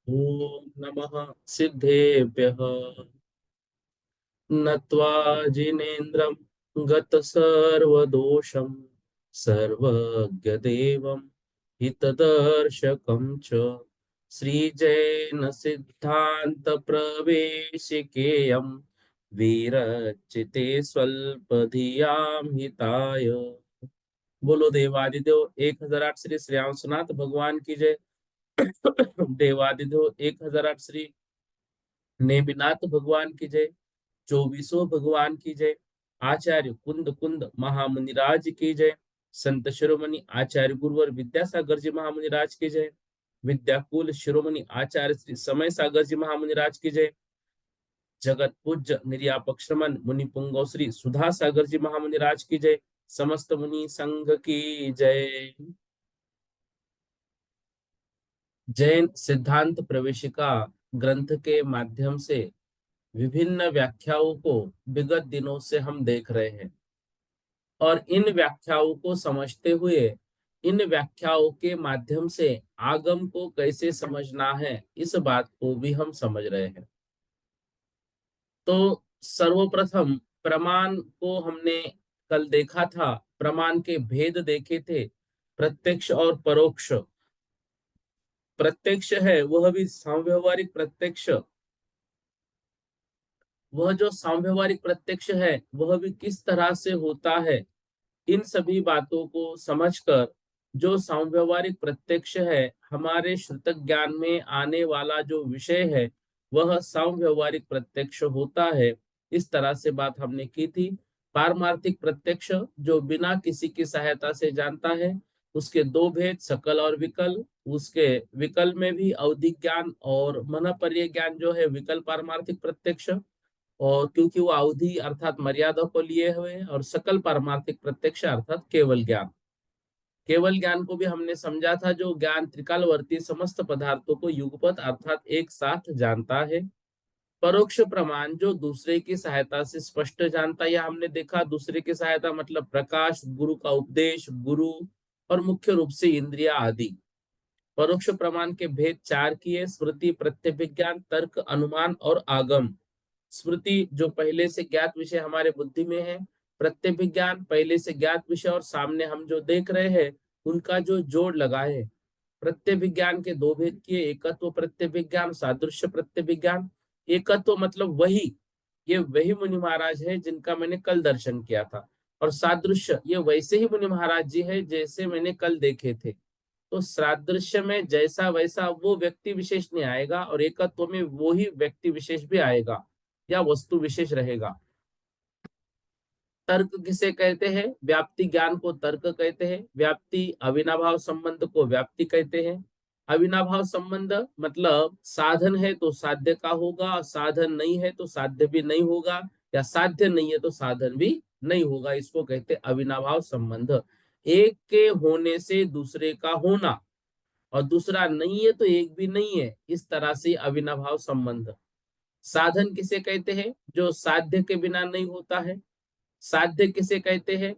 ओम नमः सिद्धेभ्यः नत्वा जिनेन्द्रं गतसर्वदोषं सर्वज्ञदेवं हितदर्शकं च श्रीजैन सिद्धांत प्रवेशिकेयं वीरचिते स्वल्पधियां हिताय। बोलो देवादिदेव 1008 श्री श्रेयांसनाथ भगवान की जय। देवादिदेव 1008 श्री नेमिनाथ भगवान की जय। 24 भगवान की जय। आचार्य कुंद कुंद महामुनिराज की जय। संत शिरोमणि आचार्य गुरुवर विद्यासागर जी महामुनिराज की जय। विद्याकुल शिरोमणि आचार्य श्री समय सागर जी महामुनिराज की जय। जगत पूज्य निर्यापक श्रमण मुनि पुंगव श्री सुधा सागर जी महामुनिराज की जय। समस्त मुनि संघ की जय। जैन सिद्धांत प्रवेशिका ग्रंथ के माध्यम से विभिन्न व्याख्याओं को विगत दिनों से हम देख रहे हैं और इन व्याख्याओं को समझते हुए इन व्याख्याओं के माध्यम से आगम को कैसे समझना है इस बात को भी हम समझ रहे हैं। तो सर्वप्रथम प्रमाण को हमने कल देखा था। प्रमाण के भेद देखे थे, प्रत्यक्ष और परोक्ष। प्रत्यक्ष है वह भी सांव्यवहारिक प्रत्यक्ष, वह जो सांव्यवहारिक प्रत्यक्ष है वह भी किस तरह से होता है। इन सभी बातों को समझकर जो सांव्यवहारिक प्रत्यक्ष है, हमारे श्रुत ज्ञान में आने वाला जो विषय है वह सांव्यवहारिक प्रत्यक्ष होता है। इस तरह से बात हमने की थी। पारमार्थिक प्रत्यक्ष जो बिना किसी की सहायता से जानता है, उसके दो भेद सकल और विकल। उसके विकल में भी अवधि ज्ञान और मनपर्य ज्ञान जो है विकल पारमार्थिक प्रत्यक्ष, और क्योंकि वो अवधि अर्थात मर्यादा को लिए हुए हैं, और सकल पारमार्थिक प्रत्यक्ष अर्थात केवल ज्ञान। केवल ज्ञान को भी हमने समझा था जो ज्ञान त्रिकालवर्ती समस्त पदार्थों को युगपत अर्थात एक साथ जानता है। परोक्ष प्रमाण जो दूसरे की सहायता से स्पष्ट जानता है, यह हमने देखा। दूसरे की सहायता मतलब प्रकाश, गुरु का उपदेश, गुरु और मुख्य रूप से इंद्रिया आदि। परोक्ष प्रमाण के भेद चार किए: स्मृति, प्रत्यभिज्ञान, तर्क, अनुमान और आगम। स्मृति जो पहले से ज्ञात विषय हमारे बुद्धि में है, प्रत्यभिज्ञान पहले से ज्ञात विषय और सामने हम जो देख रहे हैं उनका जो जोड़ लगा है। प्रत्यभिज्ञान के दो भेद किए: एकत्व प्रत्यभिज्ञान, सादृश्य प्रत्यभिज्ञान। एकत्व मतलब वही, ये वही मुनि महाराज है जिनका मैंने कल दर्शन किया था, और सादृश्य ये वैसे ही मुनि महाराज जी है जैसे मैंने कल देखे थे। तो सादृश्य में जैसा वैसा वो व्यक्ति विशेष नहीं आएगा, और एकत्व में वो ही व्यक्ति विशेष भी आएगा या वस्तु विशेष रहेगा। तर्क किसे कहते हैं? व्याप्ति ज्ञान को तर्क कहते हैं। व्याप्ति अविनाभाव संबंध को व्याप्ति कहते हैं। अविनाभाव संबंध मतलब साधन है तो साध्य का होगा, साधन नहीं है तो साध्य भी नहीं होगा, या साध्य नहीं है तो साधन भी नहीं होगा। इसको कहते हैं अविनाभाव संबंध। एक के होने से दूसरे का होना, और दूसरा नहीं है तो एक भी नहीं है, इस तरह से अविनाभाव संबंध। साधन किसे कहते हैं? जो साध्य के बिना नहीं होता है। साध्य किसे कहते हैं?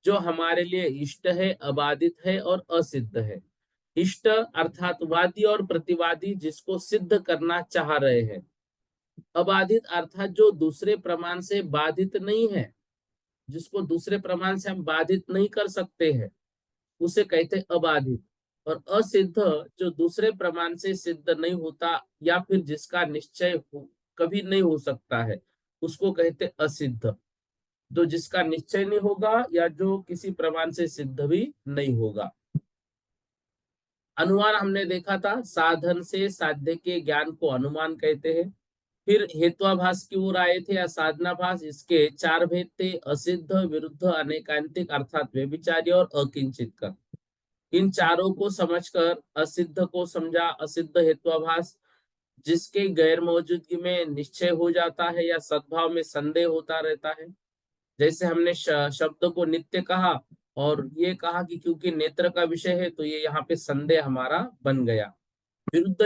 जो हमारे लिए इष्ट है, अबाधित है और असिद्ध है। इष्ट अर्थात वादी और प्रतिवादी जिसको सिद्ध करना चाह रहे हैं। अबाधित अर्थात जो दूसरे प्रमाण से बाधित नहीं है, जिसको दूसरे प्रमाण से हम बाधित नहीं कर सकते हैं, उसे कहते हैं अबाधित। और असिद्ध जो दूसरे प्रमाण से सिद्ध नहीं होता, या फिर जिसका निश्चय कभी नहीं हो सकता है, उसको कहते हैं असिद्ध। जो जिसका निश्चय नहीं होगा या जो किसी प्रमाण से सिद्ध भी नहीं होगा। अनुमान हमने देखा था, साधन से साध्य के ज्ञान को अनुमान कहते हैं। फिर हेत्वाभास की ओर आए थे या साधनाभास। इसके चार भेद थे: असिद्ध, विरुद्ध, अनेकांतिक अर्थात व्यभिचारी और अकिंचित कर। इन चारों को समझकर असिद्ध को समझा। असिद्ध हेत्वाभास जिसके गैर मौजूदगी में निश्चय हो जाता है या सद्भाव में संदेह होता रहता है। जैसे हमने शब्द को नित्य कहा और ये कहा कि क्योंकि नेत्र का विषय है तो ये यहाँ पे संदेह हमारा बन गया। विरुद्ध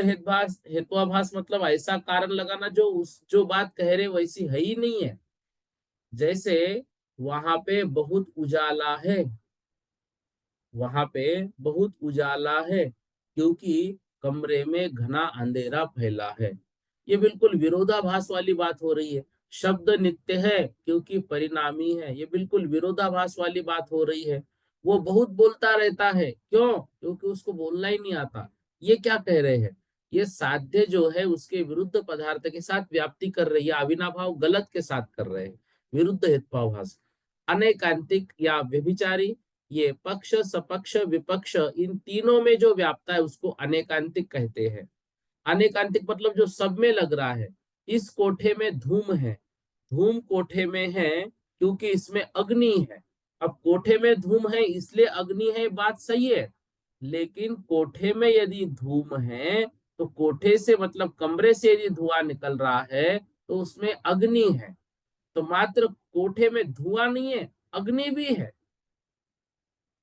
हेत्वाभास मतलब ऐसा कारण लगाना जो बात कह रहे वैसी है ही नहीं है। जैसे वहां पे बहुत उजाला है, वहां पे बहुत उजाला है क्योंकि कमरे में घना अंधेरा फैला है। ये बिल्कुल विरोधाभास वाली बात हो रही है। शब्द नित्य है क्योंकि परिणामी है, ये बिल्कुल विरोधाभास वाली बात हो रही है। वो बहुत बोलता रहता है, क्यों? क्योंकि उसको बोलना ही नहीं आता। ये क्या कह रहे हैं? ये साध्य जो है उसके विरुद्ध पदार्थ के साथ व्याप्ति कर रही है, अविनाभाव गलत के साथ कर रहे हैं, विरुद्ध हेत्वाभास। अनैकांतिक या व्यभिचारी, ये पक्ष, सपक्ष, विपक्ष इन तीनों में जो व्याप्ता है उसको अनेकांतिक कहते हैं। अनेकांतिक मतलब जो सब में लग रहा है। इस कोठे में धूम है, धूम कोठे में है क्योंकि इसमें अग्नि है। अब कोठे में धूम है इसलिए अग्नि है, बात सही है। लेकिन कोठे में यदि धूम है तो कोठे से मतलब कमरे से यदि धुआं निकल रहा है तो उसमें अग्नि है। तो मात्र कोठे में धुआं नहीं है, अग्नि भी है।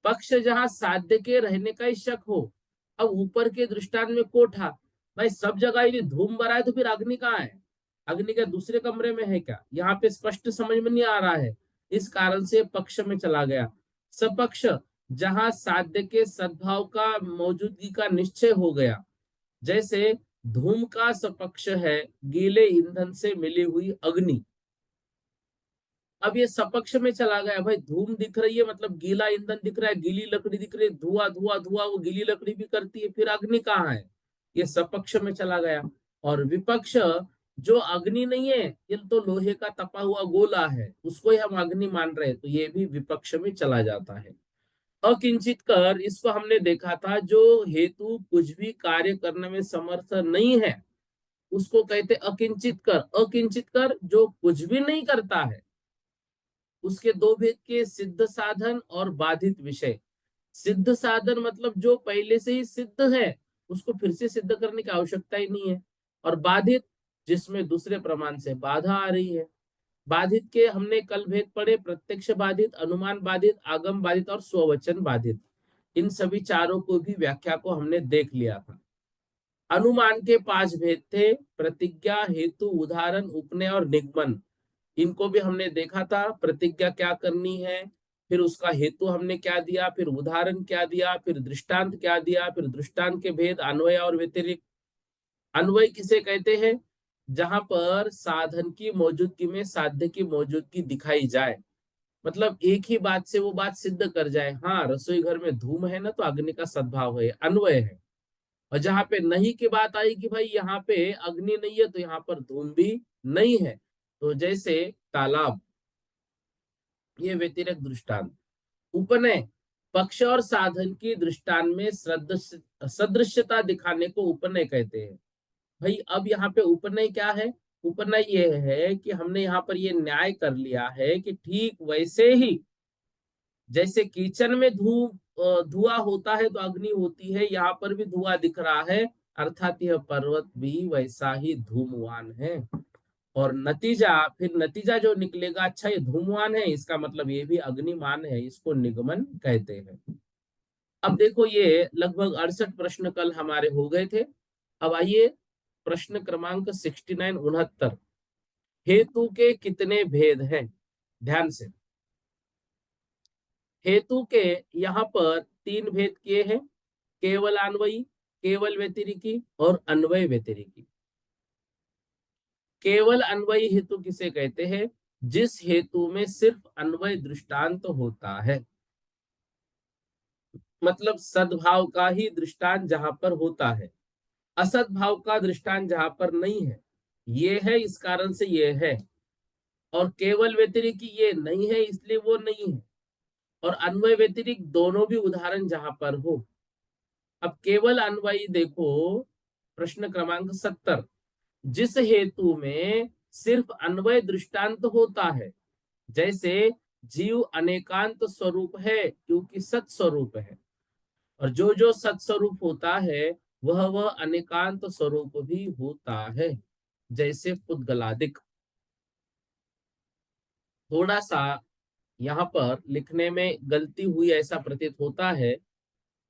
पक्ष जहां साध्य के रहने का ही शक हो। अब ऊपर के दृष्टांत में कोठा, भाई सब जगह यदि धूम भरा है तो फिर अग्नि कहाँ है? अग्नि के दूसरे कमरे में है क्या? यहाँ पे स्पष्ट समझ में नहीं आ रहा है। इस कारण से पक्ष में चला गया। सपक्ष जहां साध्य के सद्भाव का मौजूदगी का निश्चय हो गया। जैसे धूम का सपक्ष है गीले ईंधन से मिली हुई अग्नि। अब ये सपक्ष में चला गया, भाई धूम दिख रही है मतलब गीला ईंधन दिख रहा है, गीली लकड़ी दिख रही है, धुआं धुआं धुआं, वो गीली लकड़ी भी करती है, फिर अग्नि कहाँ है? ये सपक्ष में चला गया। और विपक्ष जो अग्नि नहीं है, ये तो लोहे का तपा हुआ गोला है, उसको ही हम अग्नि मान रहे हैं, तो ये भी विपक्ष में चला जाता है। अकिंचित कर, इसको हमने देखा था, जो हेतु कुछ भी कार्य करने में समर्थ नहीं है उसको कहते अकिंचित कर। अकिंचित कर जो कुछ भी नहीं करता है। उसके दो भेद के: सिद्ध साधन और बाधित विषय। सिद्ध साधन मतलब जो पहले से ही सिद्ध है, उसको फिर से सिद्ध करने की आवश्यकता ही नहीं है। और बाधित जिसमें दूसरे प्रमाण से बाधा आ रही है। बाधित के हमने कल भेद पढ़े: प्रत्यक्ष बाधित, अनुमान बाधित, आगम बाधित और स्ववचन बाधित। इन सभी चारों को भी व्याख्या को हमने देख लिया था। अनुमान के पांच भेद थे: प्रतिज्ञा, हेतु, उदाहरण, उपनय और निगमन। इनको भी हमने देखा था। प्रतिज्ञा क्या करनी है, फिर उसका हेतु हमने क्या दिया, फिर उदाहरण क्या दिया, फिर दृष्टांत क्या दिया, फिर दृष्टांत के भेद अन्वय और व्यतिरिक्त। अन्वय किसे कहते हैं? जहां पर साधन की मौजूदगी में साध्य की मौजूदगी दिखाई जाए, मतलब एक ही बात से वो बात सिद्ध कर जाए। हाँ, रसोई घर में धूम है ना तो अग्नि का सद्भाव है, अन्वय है। और जहां पे नहीं की बात आई कि भाई यहाँ पे अग्नि नहीं है तो यहाँ पर धूम भी नहीं है, तो जैसे तालाब, ये व्यतिरेक दृष्टांत। उपनय पक्ष और साधन की दृष्टांत में सदृश्यता दिखाने को उपनय कहते हैं। भाई अब यहाँ पे उपनय क्या है? उपनय ये है कि हमने यहाँ पर ये न्याय कर लिया है कि ठीक वैसे ही जैसे किचन में धुआं होता है तो अग्नि होती है, यहाँ पर भी धुआं दिख रहा है, अर्थात यह पर्वत भी वैसा ही धूमवान है। और नतीजा, फिर नतीजा जो निकलेगा, अच्छा ये धूमवान है इसका मतलब ये भी अग्निमान है, इसको निगमन कहते हैं। अब देखो ये लगभग 68 प्रश्न कल हमारे हो गए थे। अब आइए प्रश्न क्रमांक 69 69। हेतु के कितने भेद हैं? ध्यान से। हेतु के यहाँ पर तीन भेद किए हैं: केवल अन्वयी, केवल व्यतिरिकी और अन्वय व्यतिरिकी। केवल अन्वयी हेतु किसे कहते हैं? जिस हेतु में सिर्फ अन्वय दृष्टांत होता है, मतलब सद्भाव का ही दृष्टांत जहां पर होता है, असद्भाव का दृष्टांत जहां पर नहीं है। ये है इस कारण से ये है। और केवल व्यतिरिकी ये नहीं है इसलिए वो नहीं है। और अन्वय व्यतिरिक्त दोनों भी उदाहरण जहां पर हो। अब केवल अन्वयी देखो, प्रश्न क्रमांक 70। जिस हेतु में सिर्फ अन्वय दृष्टांत होता है, जैसे जीव अनेकांत स्वरूप है क्योंकि सत स्वरूप है, और जो जो सत स्वरूप होता है वह अनेकांत स्वरूप भी होता है, जैसे पुद्गलादिक। थोड़ा सा यहाँ पर लिखने में गलती हुई ऐसा प्रतीत होता है,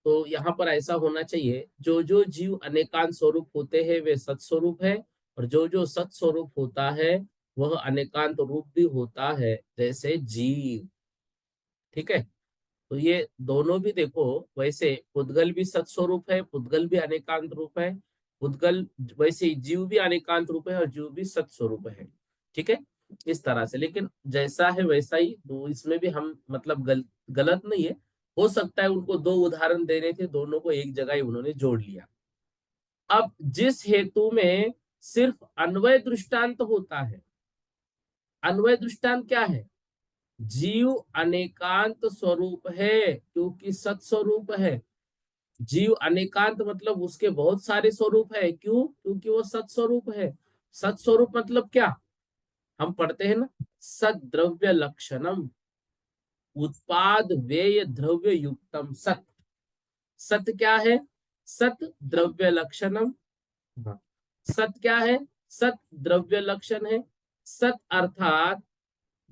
तो यहाँ पर ऐसा होना चाहिए, जो जो जीव अनेकांत स्वरूप होते हैं वे सत्स्वरूप है, और जो जो सत्स्वरूप होता है वह अनेकांत रूप भी होता है, जैसे जीव। ठीक है, तो ये दोनों भी देखो, वैसे पुद्गल भी सत्स्वरूप है, पुद्गल भी अनेकांत रूप है, पुद्गल वैसे ही जीव भी अनेकांत रूप है और जीव भी सत्स्वरूप है। ठीक है, इस तरह से, लेकिन जैसा है वैसा ही, तो इसमें भी हम मतलब गलत नहीं है। हो सकता है उनको दो उदाहरण दे रहे थे, दोनों को एक जगह ही उन्होंने जोड़ लिया। अब जिस हेतु में सिर्फ अन्वय दृष्टांत होता है, अन्वय दृष्टांत क्या है? जीव अनेकांत स्वरूप है क्योंकि सत्स्वरूप है। जीव अनेकांत मतलब उसके बहुत सारे स्वरूप है, क्यों? क्योंकि वो सत्स्वरूप है। सत्स्वरूप मतलब क्या? हम पढ़ते हैं ना, सद्द्रव्य लक्षणम उत्पाद व्यय द्रव्य युक्तम सत। सत क्या है? सत द्रव्य लक्षणम। हाँ। सत क्या है? सत द्रव्य लक्षण है। सत अर्थात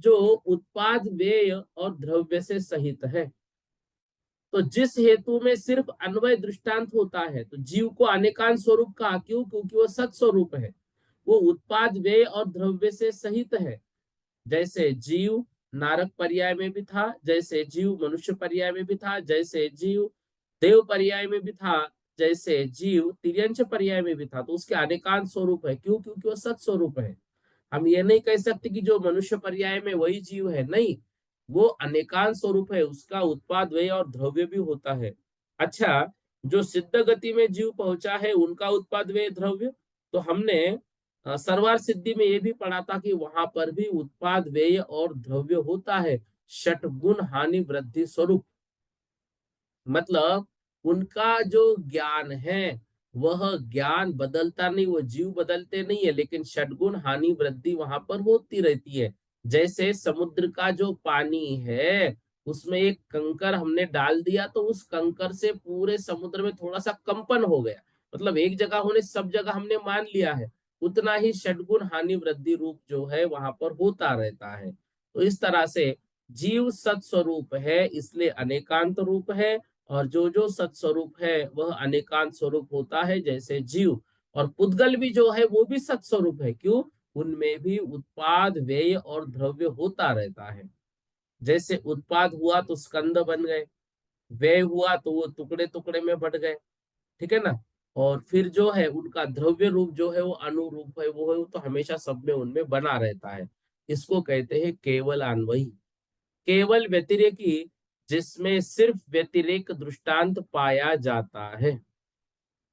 जो उत्पाद व्यय और द्रव्य से सहित है। तो जिस हेतु में सिर्फ अन्वय दृष्टांत होता है, तो जीव को अनेकांत स्वरूप कहा, क्यों? क्योंकि वो सत स्वरूप है, वो उत्पाद व्यय और द्रव्य से सहित है। जैसे जीव नारक पर्याय में भी था, जैसे जीव मनुष्य पर्याय में भी था, जैसे जीव देव पर्याय में भी था, जैसे जीव तिर्यंच पर्याय में भी था, तो उसके अनेकांत स्वरूप है। क्यों? क्योंकि वो सत स्वरूप है। हम ये नहीं कह सकते कि जो मनुष्य पर्याय में वही जीव है, नहीं, वो अनेकांत स्वरूप है, उसका उत्पाद व्यय और द्रव्य भी होता है। अच्छा, जो सिद्ध गति में जीव पहुंचा है उनका उत्पाद व्यय द्रव्य, तो हमने सर्वार सिद्धि में ये भी पढ़ा था कि वहां पर भी उत्पाद व्यय और द्रव्य होता है, षटगुण हानि वृद्धि स्वरूप। मतलब उनका जो ज्ञान है वह ज्ञान बदलता नहीं, वो जीव बदलते नहीं है, लेकिन षटगुण हानि वृद्धि वहां पर होती रहती है। जैसे समुद्र का जो पानी है, उसमें एक कंकर हमने डाल दिया तो उस कंकर से पूरे समुद्र में थोड़ा सा कंपन हो गया, मतलब एक जगह होने सब जगह हमने मान लिया है। उतना ही षटगुण हानि वृद्धि रूप जो है वहां पर होता रहता है। तो इस तरह से जीव सत्स्वरूप है इसलिए अनेकांत रूप है, और जो जो सत्स्वरूप है वह अनेकांत स्वरूप होता है, जैसे जीव। और पुद्गल भी जो है वो भी सत्स्वरूप है, क्यों? उनमें भी उत्पाद व्यय और द्रव्य होता रहता है। जैसे उत्पाद हुआ तो स्कंद बन गए, व्यय हुआ तो वो टुकड़े टुकड़े में बट गए। ठीक है ना? और फिर जो है उनका द्रव्य रूप जो है वो अनुरूप है, वो है वो तो हमेशा सब में उनमें बना रहता है। इसको कहते हैं केवल अन्वयी। केवल व्यतिरेकी जिसमें सिर्फ व्यतिरेक दृष्टांत पाया जाता है।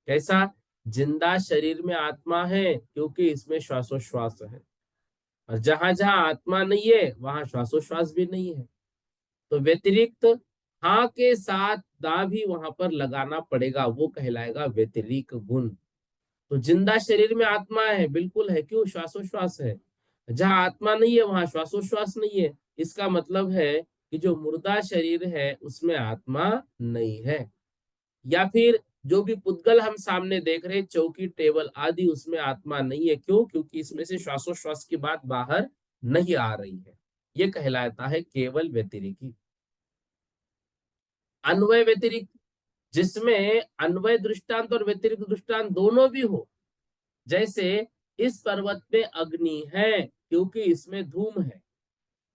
कैसा? जिंदा शरीर में आत्मा है क्योंकि इसमें श्वासोश्वास है, और जहां जहां आत्मा नहीं है वहां श्वासोश्वास भी नहीं है। तो व्यतिरिक्त हाँ के साथ दा भी वहां पर लगाना पड़ेगा, वो कहलाएगा व्यतिरिक गुण। तो जिंदा शरीर में आत्मा है, बिल्कुल है, क्यों? श्वासोश्वास है। जहां आत्मा नहीं है वहां श्वासोश्वास नहीं है, इसका मतलब है कि जो मुर्दा शरीर है उसमें आत्मा नहीं है। या फिर जो भी पुद्गल हम सामने देख रहे हैं, चौकी टेबल आदि, उसमें आत्मा नहीं है, क्यों? क्योंकि इसमें से श्वासोश्वास की बात बाहर नहीं आ रही है। ये कहलाता है केवल व्यतिरिकी। अन्वय व्यतिरिक्त जिसमें अन्वय दृष्टांत और व्यतिरिक्त दृष्टांत दोनों भी हो। जैसे इस पर्वत पे अग्नि है क्योंकि इसमें धूम है,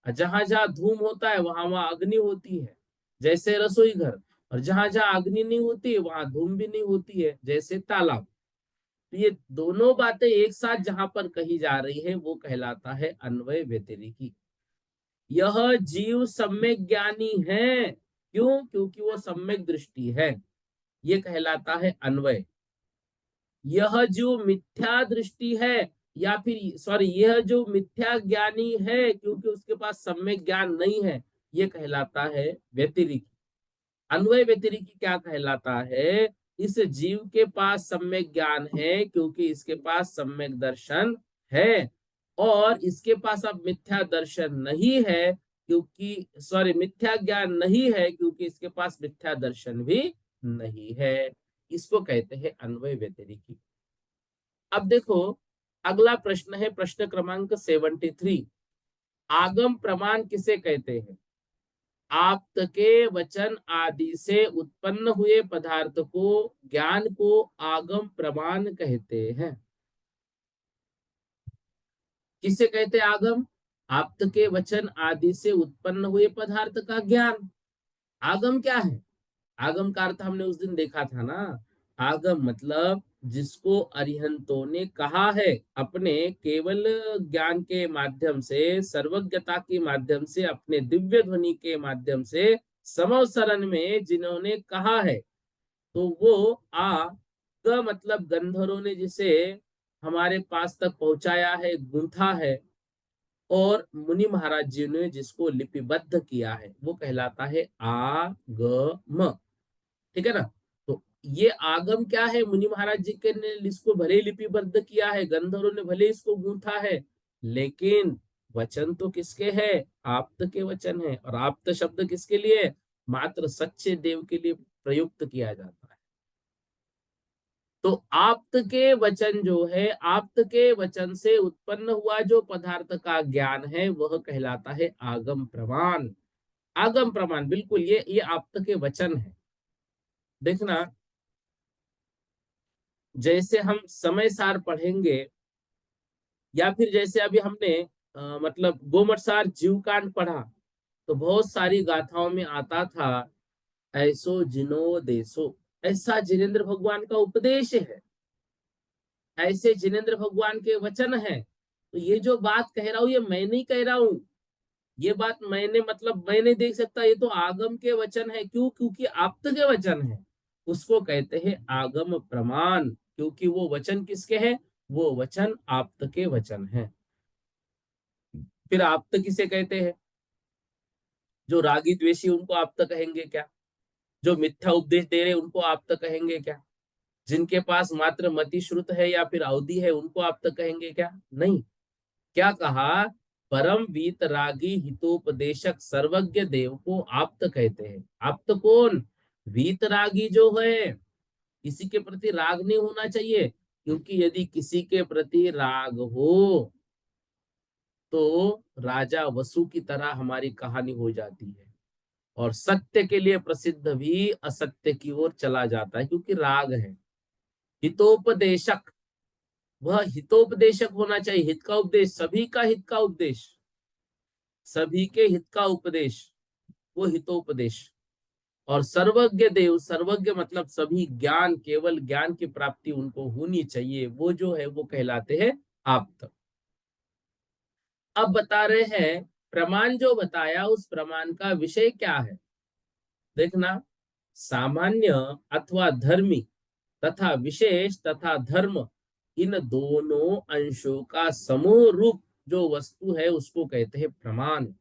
जहां जहां धूम होता है वहां वहां अग्नि होती है, जैसे रसोई घर। और जहां जहां अग्नि नहीं होती वहां धूम भी नहीं होती है, जैसे तालाब। तो ये दोनों बातें एक साथ जहां पर कही जा रही है वो कहलाता है अन्वय व्यतिरिकी। यह जीव सम्यक ज्ञानी है, क्यों? क्योंकि वो सम्यक दृष्टि है, ये कहलाता है अन्वय। यह जो मिथ्या दृष्टि है, या फिर सॉरी, यह जो मिथ्या ज्ञानी है क्योंकि उसके पास सम्यक ज्ञान नहीं है, ये कहलाता है व्यतिरिकी। अन्वय व्यतिरिकी क्या कहलाता है? इस जीव के पास सम्यक ज्ञान है क्योंकि इसके पास सम्यक दर्शन है, और इसके पास अब मिथ्या दर्शन नहीं है क्योंकि, सॉरी, मिथ्या ज्ञान नहीं है क्योंकि इसके पास मिथ्या दर्शन भी नहीं है। इसको कहते हैं अन्वय व्यतिरेकी। अब देखो, अगला प्रश्न है प्रश्न क्रमांक 73। आगम प्रमाण किसे कहते हैं? आप्त के वचन आदि से उत्पन्न हुए पदार्थ को, ज्ञान को आगम प्रमाण कहते हैं। किसे कहते हैं आगम? आप्त के वचन आदि से उत्पन्न हुए पदार्थ का ज्ञान। आगम क्या है? आगम का अर्थ हमने उस दिन देखा था ना। आगम मतलब जिसको अरिहंतों ने कहा है, अपने केवल ज्ञान के माध्यम से, सर्वज्ञता के माध्यम से, अपने दिव्य ध्वनि के माध्यम से समवसरण में जिन्होंने कहा है, तो वो आ ग मतलब गंधर्वों ने जिसे हमारे पास तक पहुंचाया है, गूंथा है, और मुनि महाराज जी ने जिसको लिपिबद्ध किया है, वो कहलाता है आगम। ठीक है ना? तो ये आगम क्या है? मुनि महाराज जी के ने इसको भले ही लिपिबद्ध किया है, गंधर्वों ने भले इसको गूंथा है, लेकिन वचन तो किसके है? आप्त के वचन है। और आप्त शब्द किसके लिए? मात्र सच्चे देव के लिए प्रयुक्त किया जाता है। तो आप्त के वचन जो है, आप्त के वचन से उत्पन्न हुआ जो पदार्थ का ज्ञान है, वह कहलाता है आगम प्रमाण। आगम प्रमाण, बिल्कुल ये आप्त के वचन है। देखना, जैसे हम समय सार पढ़ेंगे, या फिर जैसे अभी हमने मतलब गोमटसार जीवकांड पढ़ा, तो बहुत सारी गाथाओं में आता था, ऐसो जिनो देसो, ऐसा जिनेन्द्र भगवान का उपदेश है, ऐसे जिनेन्द्र भगवान के वचन है। तो ये जो बात कह रहा हूं, ये मैं नहीं कह रहा हूं, ये बात मैंने, मतलब मैं नहीं देख सकता, ये तो आगम के वचन है। क्यों? क्योंकि आप्त के वचन है। उसको कहते हैं आगम प्रमाण, क्योंकि वो वचन किसके हैं? वो वचन आप्त के वचन है। फिर आप्त किसे कहते हैं? जो रागी द्वेषी, उनको आप्त कहेंगे क्या? जो मिथ्या उपदेश दे रहे, उनको आप्त कहेंगे क्या? जिनके पास मात्र मति श्रुत है या फिर अवधि है, उनको आप्त कहेंगे क्या? नहीं। क्या कहा? परम वीतरागी हितोपदेशक सर्वज्ञ देव को आप्त कहते हैं। आप्त कौन? वीतरागी जो है, किसी के प्रति राग नहीं होना चाहिए, क्योंकि यदि किसी के प्रति राग हो तो राजा वसु की तरह हमारी कहानी हो जाती है, और सत्य के लिए प्रसिद्ध भी असत्य की ओर चला जाता है, क्योंकि राग है। हितोपदेशक, वह हितोपदेशक होना चाहिए। हित का उपदेश, सभी का हित का उपदेश, सभी के हित का उपदेश, वो हितोपदेश। और सर्वज्ञ देव, सर्वज्ञ मतलब सभी ज्ञान, केवल ज्ञान की प्राप्ति उनको होनी चाहिए, वो जो है वो कहलाते हैं आप्त। अब बता रहे हैं, प्रमाण जो बताया, उस प्रमाण का विषय क्या है? देखना, सामान्य अथवा धर्मी तथा विशेष तथा धर्म, इन दोनों अंशों का समूह रूप जो वस्तु है, उसको कहते हैं प्रमाण।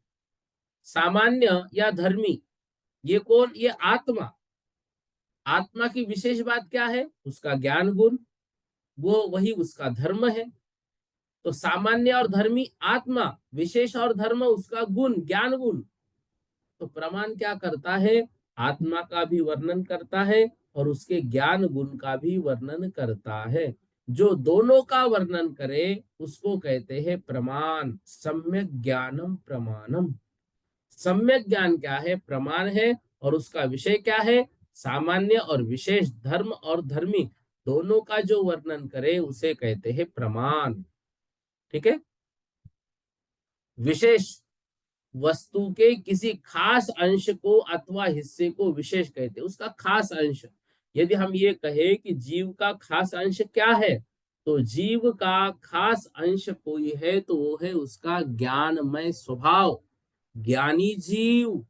सामान्य या धर्मी, ये कौन? ये आत्मा। आत्मा की विशेष बात क्या है? उसका ज्ञान गुण, वो वही उसका धर्म है। तो सामान्य और धर्मी आत्मा, विशेष और धर्म उसका गुण, ज्ञान गुण। तो प्रमाण क्या करता है? आत्मा का भी वर्णन करता है और उसके ज्ञान गुण का भी वर्णन करता है। जो दोनों का वर्णन करे उसको कहते हैं प्रमाण। सम्यक ज्ञानम प्रमाणम। सम्यक ज्ञान क्या है? प्रमाण है। और उसका विषय क्या है? सामान्य और विशेष, धर्म और धर्मी दोनों का जो वर्णन करे उसे कहते हैं प्रमाण। ठीक है? विशेष, वस्तु के किसी खास अंश को अथवा हिस्से को विशेष कहते हैं, उसका खास अंश। यदि हम ये कहें कि जीव का खास अंश क्या है, तो जीव का खास अंश कोई है तो वो है उसका ज्ञानमय स्वभाव। ज्ञानी जीव,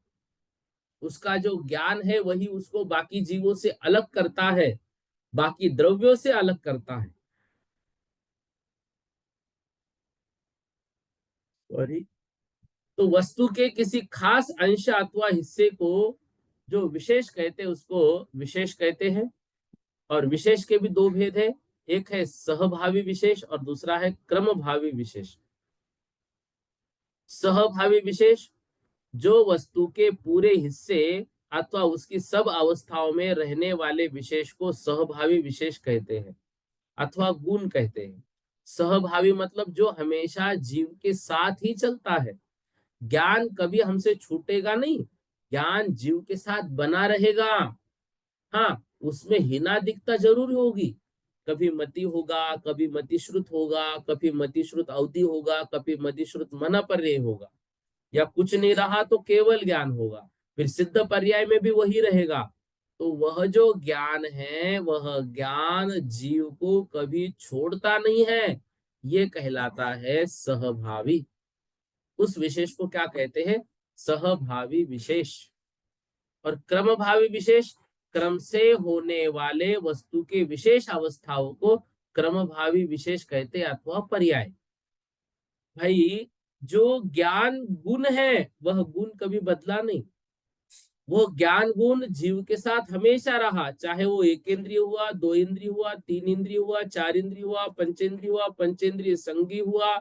उसका जो ज्ञान है वही उसको बाकी जीवों से अलग करता है, बाकी द्रव्यों से अलग करता है। सॉरी। तो वस्तु के किसी खास अंश अथवा हिस्से को जो विशेष कहते हैं, उसको विशेष कहते हैं। और विशेष के भी दो भेद है, एक है सहभावी विशेष और दूसरा है क्रमभावी विशेष। सहभावी विशेष जो वस्तु के पूरे हिस्से अथवा उसकी सब अवस्थाओं में रहने वाले विशेष को सहभावी विशेष कहते हैं अथवा गुण कहते हैं। सहभावी मतलब जो हमेशा जीव के साथ ही चलता है। ज्ञान कभी हमसे छूटेगा नहीं, ज्ञान जीव के साथ बना रहेगा। हाँ, उसमें हीना दिखता जरूर होगी, कभी मति होगा, कभी मतिश्रुत होगा, कभी मतिश्रुत अवधि होगा, कभी मतिश्रुत मना पर्याय होगा, या कुछ नहीं रहा तो केवल ज्ञान होगा, फिर सिद्ध पर्याय में भी वही रहेगा। तो वह जो ज्ञान है वह ज्ञान जीव को कभी छोड़ता नहीं है, ये कहलाता है सहभावी। उस विशेष को क्या कहते हैं? सहभावी विशेष। और क्रमभावी विशेष, क्रम से होने वाले वस्तु के विशेष अवस्थाओं को क्रमभावी विशेष कहते हैं अथवा पर्याय। भाई, जो ज्ञान गुण है वह गुण कभी बदला नहीं, वो ज्ञान गुण जीव के साथ हमेशा रहा, चाहे वो एक इंद्रिय हुआ, दो इंद्रिय हुआ, तीन इंद्रिय हुआ, चार इंद्रिय हुआ, पंचेंद्रिय हुआ, पंचेंद्रिय संगी हुआ,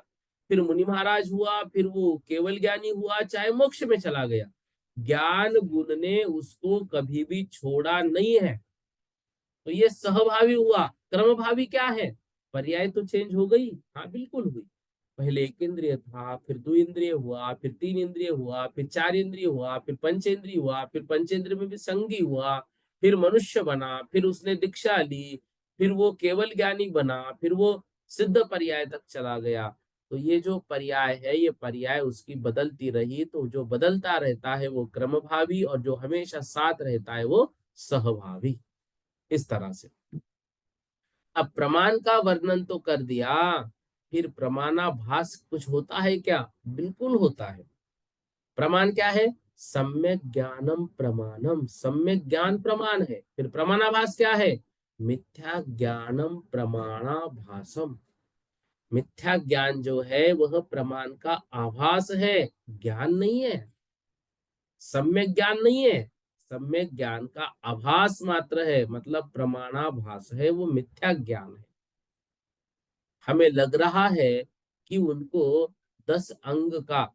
फिर मुनि महाराज हुआ, फिर वो केवल ज्ञानी हुआ, चाहे मोक्ष में चला गया, ज्ञान गुण ने उसको कभी भी छोड़ा नहीं है। तो ये सहभावी हुआ। क्रमभावी क्या है? पर्याय तो चेंज हो गई, हाँ बिल्कुल हुई। पहले एक इंद्रिय था, फिर दो इंद्रिय हुआ, फिर तीन इंद्रिय हुआ, फिर चार इंद्रिय हुआ, फिर पंचेंद्रिय हुआ, फिर पंचेंद्रिय में भी संगी हुआ, फिर मनुष्य बना, फिर उसने दीक्षा ली, फिर वो केवल ज्ञानी बना, फिर वो सिद्ध पर्याय तक चला गया। तो ये जो पर्याय है, ये पर्याय उसकी बदलती रही, तो जो बदलता रहता है वो क्रमभावी और जो हमेशा साथ रहता है वो सहभावी। इस तरह से अब प्रमाण का वर्णन तो कर दिया, फिर प्रमाणाभास कुछ होता है क्या? बिल्कुल होता है। प्रमाण क्या है? सम्यक ज्ञानम प्रमाणम, सम्यक ज्ञान प्रमाण है। फिर प्रमाणाभास क्या है? मिथ्या ज्ञानम प्रमाणाभासम, मिथ्या ज्ञान जो है वह प्रमाण का आभास है, ज्ञान नहीं है, सम्यक ज्ञान नहीं है, सम्यक ज्ञान का आभास मात्र है, मतलब प्रमाणाभास है, वो मिथ्या ज्ञान है। हमें लग रहा है कि उनको 10 अंग का,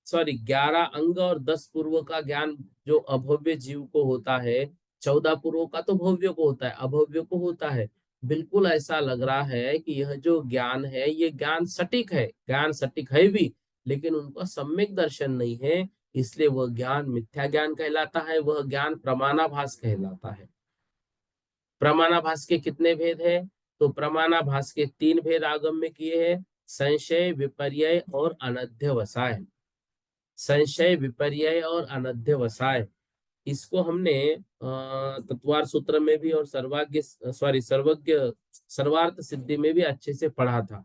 सॉरी 11 अंग और 10 पूर्व का ज्ञान जो अभव्य जीव को होता है, 14 पूर्व का तो भव्य को होता है, अभव्य को होता है। बिल्कुल ऐसा लग रहा है कि यह जो ज्ञान है ये ज्ञान सटीक है, ज्ञान सटीक है भी, लेकिन उनका सम्यक दर्शन नहीं है, इसलिए वह ज्ञान मिथ्या ज्ञान कहलाता है, वह ज्ञान प्रमाणाभास कहलाता है। प्रमाणाभास के कितने भेद है? तो प्रमाणाभास के 3 भेद आगम में किए हैं, संशय, विपर्यय और अनध्यवसाय। संशय, विपर्यय और अनध्यवसाय, इसको हमने तत्वार सूत्र में भी और सर्वज्ञ सर्वार्थ सिद्धि में भी अच्छे से पढ़ा था।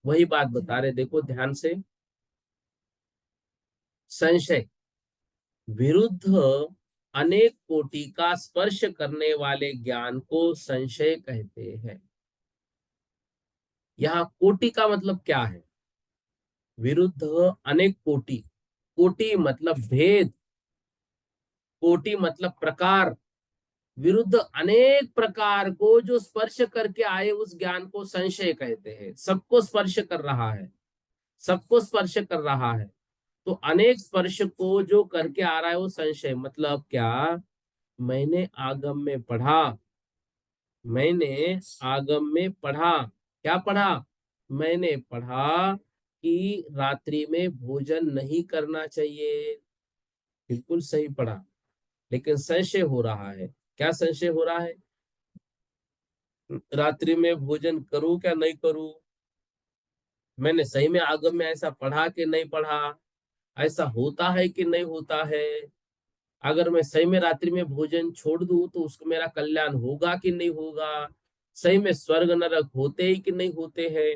वही बात बता रहे, देखो ध्यान से। संशय, विरुद्ध अनेक कोटि का स्पर्श करने वाले ज्ञान को संशय कहते हैं। यहाँ कोटि का मतलब क्या है? विरुद्ध अनेक कोटि, कोटि मतलब भेद, कोटि मतलब प्रकार, विरुद्ध अनेक प्रकार को जो स्पर्श करके आए उस ज्ञान को संशय कहते हैं। सबको स्पर्श कर रहा है, सबको स्पर्श कर रहा है, तो अनेक स्पर्श को जो करके आ रहा है वो संशय। मतलब क्या? मैंने आगम में पढ़ा, मैंने आगम में पढ़ा, क्या पढ़ा? मैंने पढ़ा कि रात्रि में भोजन नहीं करना चाहिए, बिल्कुल सही पढ़ा, लेकिन संशय हो रहा है। क्या संशय हो रहा है? रात्रि में भोजन करूं क्या नहीं करूं? मैंने सही में आगम में ऐसा पढ़ा कि नहीं पढ़ा? ऐसा होता है कि नहीं होता है? अगर मैं सही में रात्रि में भोजन छोड़ दूं तो उसको मेरा कल्याण होगा कि नहीं होगा? सही में स्वर्ग नरक होते ही कि नहीं होते हैं?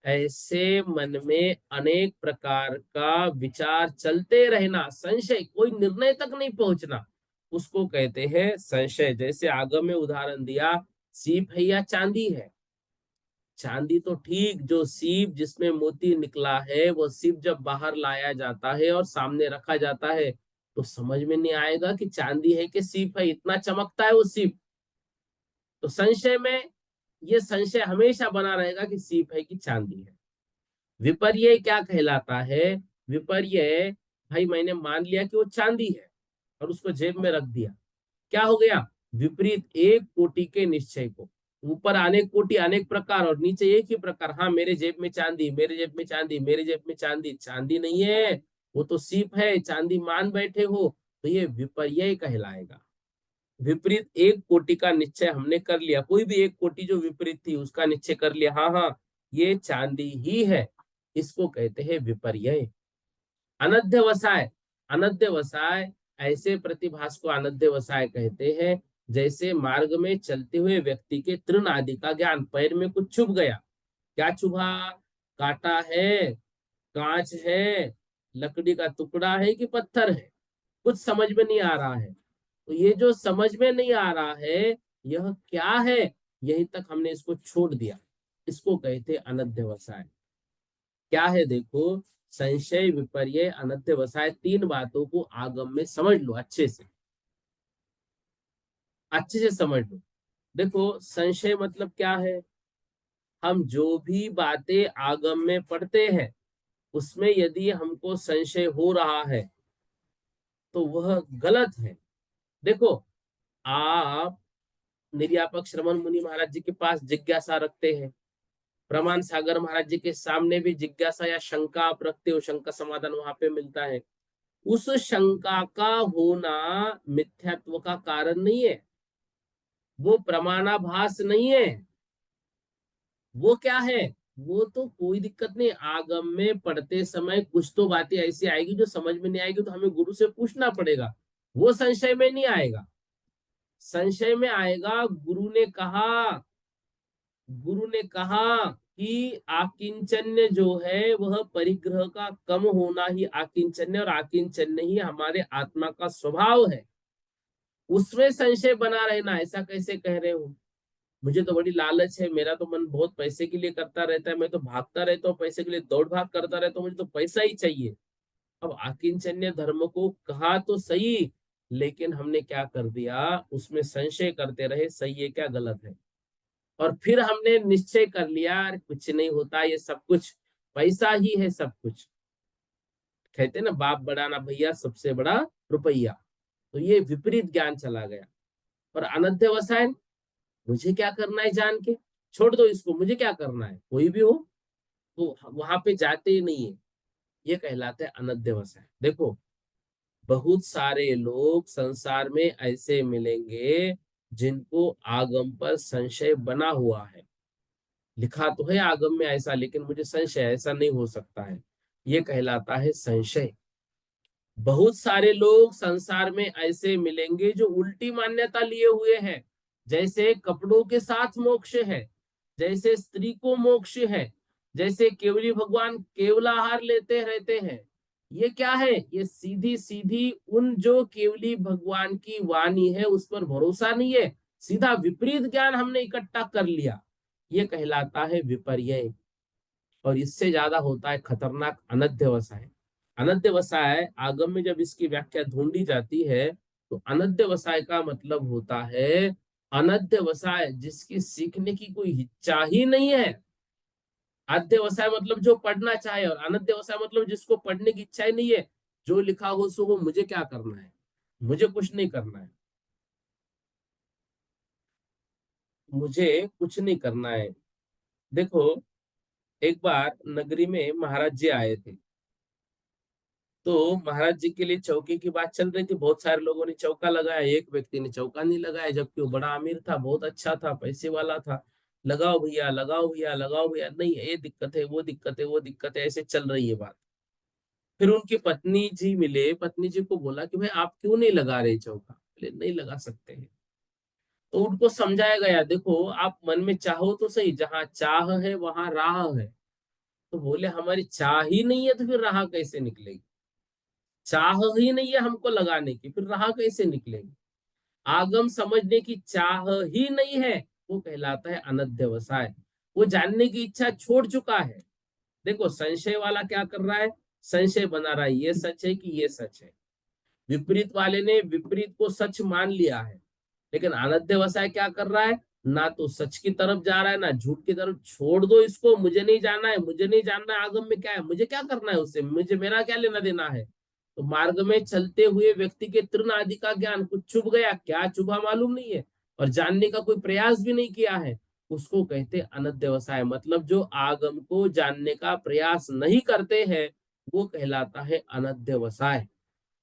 ऐसे मन में अनेक प्रकार का विचार चलते रहना, संशय, कोई निर्णय तक नहीं पहुंचना, उसको कहते हैं संशय। जैसे आगम में उदाहरण दिया, सीप है या चांदी है? चांदी तो ठीक, जो सीप जिसमें मोती निकला है वो सीप जब बाहर लाया जाता है और सामने रखा जाता है तो समझ में नहीं आएगा कि चांदी है कि सीप है, इतना चमकता है वो सीप। तो संशय में ये संशय हमेशा बना रहेगा कि सीप है कि चांदी है। विपर्य क्या कहलाता है? विपर्य, भाई मैंने मान लिया कि वो चांदी है और उसको जेब में रख दिया, क्या हो गया? विपरीत एक कोटि के निश्चय को, ऊपर अनेक कोटि अनेक प्रकार और नीचे एक ही प्रकार। हाँ, मेरे जेब में चांदी, मेरे जेब में चांदी, मेरे जेब में चांदी, चांदी नहीं है, वो तो सीप है, चांदी मान बैठे हो, तो ये विपर्य कहलाएगा। विपरीत एक कोटि का निश्चय हमने कर लिया, कोई भी एक कोटि जो विपरीत थी उसका निश्चय कर लिया, हाँ हाँ ये चांदी ही है, इसको कहते हैं विपर्य। अनध्यवसाय, अनध्यवसाय, ऐसे प्रतिभास को अनध्यवसाय कहते हैं जैसे मार्ग में चलते हुए व्यक्ति के तृण आदि का ज्ञान, पैर में कुछ चुभ गया, क्या चुभा? कांटा है, कांच है, लकड़ी का टुकड़ा है कि पत्थर है, कुछ समझ में नहीं आ रहा है। तो ये जो समझ में नहीं आ रहा है यह क्या है, यहीं तक हमने इसको छोड़ दिया, इसको कहते अनध्यवसाय। क्या है देखो, संशय, विपर्य, अनध्यवसाय, तीन बातों को आगम में समझ लो, अच्छे से, अच्छे से समझ लो। देखो संशय मतलब क्या है? हम जो भी बातें आगम में पढ़ते हैं उसमें यदि हमको संशय हो रहा है तो वह गलत है। देखो, आप निर्यापक श्रवण मुनि महाराज जी के पास जिज्ञासा रखते हैं, प्रमाण सागर महाराज जी के सामने भी जिज्ञासा या शंका आप रखते हो, शंका समाधान वहां पे मिलता है। उस शंका का होना मिथ्यात्व का कारण नहीं है, वो प्रमाणाभास नहीं है। वो क्या है? वो तो कोई दिक्कत नहीं, आगम में पढ़ते समय कुछ तो बातें ऐसी आएगी जो समझ में नहीं आएगी तो हमें गुरु से पूछना पड़ेगा, वो संशय में नहीं आएगा। संशय में आएगा गुरु ने कहा कि आकिंचन्य जो है वह परिग्रह का कम होना ही आकिंचन्य, और आकिंचन्य ही हमारे आत्मा का स्वभाव है, उसमें संशय बना रहना, ऐसा कैसे कह रहे हो? मुझे तो बड़ी लालच है, मेरा तो मन बहुत पैसे के लिए करता रहता है, मैं तो भागता रहता हूँ पैसे के लिए, दौड़ भाग करता रहता हूँ, मुझे तो पैसा ही चाहिए। अब आकिंचन्य धर्म को कहा तो सही, लेकिन हमने क्या कर दिया, उसमें संशय करते रहे, सही है क्या गलत है, और फिर हमने निश्चय कर लिया अरे कुछ नहीं होता, ये सब कुछ पैसा ही है सब कुछ। कहते ना, बाप बड़ा ना भैया, सबसे बड़ा रुपया। तो ये विपरीत ज्ञान चला गया। और अनध्यवसाय, मुझे क्या करना है जान के, छोड़ दो इसको, मुझे क्या करना है, कोई भी हो तो वहां पे जाते ही नहीं है, ये कहलाते हैं अनध्यवसाय। देखो, बहुत सारे लोग संसार में ऐसे मिलेंगे जिनको आगम पर संशय बना हुआ है, लिखा तो है आगम में ऐसा, लेकिन मुझे संशय, ऐसा नहीं हो सकता है, ये कहलाता है संशय। बहुत सारे लोग संसार में ऐसे मिलेंगे जो उल्टी मान्यता लिए हुए हैं, जैसे कपड़ों के साथ मोक्ष है, जैसे स्त्री को मोक्ष है, जैसे केवली भगवान केवलाहार लेते रहते हैं। ये क्या है? ये सीधी सीधी उन जो केवली भगवान की वाणी है उस पर भरोसा नहीं है, सीधा विपरीत ज्ञान हमने इकट्ठा कर लिया, ये कहलाता है विपर्य। और इससे ज्यादा होता है खतरनाक अनध्यवसाय। अनध्यवसाय आगम में जब इसकी व्याख्या ढूंढी जाती है तो अनध्यवसाय का मतलब होता है अनध्यवसाय जिसकी सीखने की कोई इच्छा ही नहीं है। अध्यवसाय मतलब जो पढ़ना चाहे, और अनध्यवसाय मतलब जिसको पढ़ने की इच्छा ही नहीं है, जो लिखा हो सो हो, मुझे क्या करना है, मुझे कुछ नहीं करना है, मुझे कुछ नहीं करना है। देखो, एक बार नगरी में महाराज जी आए थे, तो महाराज जी के लिए चौकी की बात चल रही थी, बहुत सारे लोगों ने चौका लगाया, एक व्यक्ति ने चौका नहीं लगाया, जबकि वो बड़ा अमीर था, बहुत अच्छा था, पैसे वाला था। लगाओ भैया, लगाओ भैया, लगाओ भैया, नहीं ये दिक्कत है, वो दिक्कत है, वो दिक्कत है, ऐसे चल रही है बात। फिर उनकी पत्नी जी मिले, पत्नी जी को बोला कि भाई आप क्यों नहीं लगा रहे चौका? बोले नहीं लगा सकते हैं। तो उनको समझाया गया, देखो आप मन में चाहो तो सही, जहां चाह है वहां राह है। तो बोले हमारी चाह ही नहीं है तो फिर राह कैसे निकलेगी? चाह ही नहीं है हमको लगाने की, फिर राह कैसे निकलेगी? आगम समझने की चाह ही नहीं है, वो कहलाता है अनध्यवसाय। वो जानने की इच्छा छोड़ चुका है। देखो संशय वाला क्या कर रहा है, संशय बना रहा है, ये सच है कि ये सच है। विपरीत वाले ने विपरीत को सच मान लिया है, लेकिन अनध्यवसाय क्या कर रहा है, ना तो सच की तरफ जा रहा है ना झूठ की तरफ। छोड़ दो इसको, मुझे नहीं जानना है, मुझे नहीं जानना है आगम में क्या है, मुझे क्या करना है उससे, मुझे मेरा क्या लेना देना है। तो मार्ग में चलते हुए व्यक्ति के तृण आदि का ज्ञान कुछ चुभ गया, क्या चुभा मालूम नहीं है, और जानने का कोई प्रयास भी नहीं किया है, उसको कहते अनध्यवसाय। मतलब जो आगम को जानने का प्रयास नहीं करते हैं वो कहलाता है अनध्यवसाय।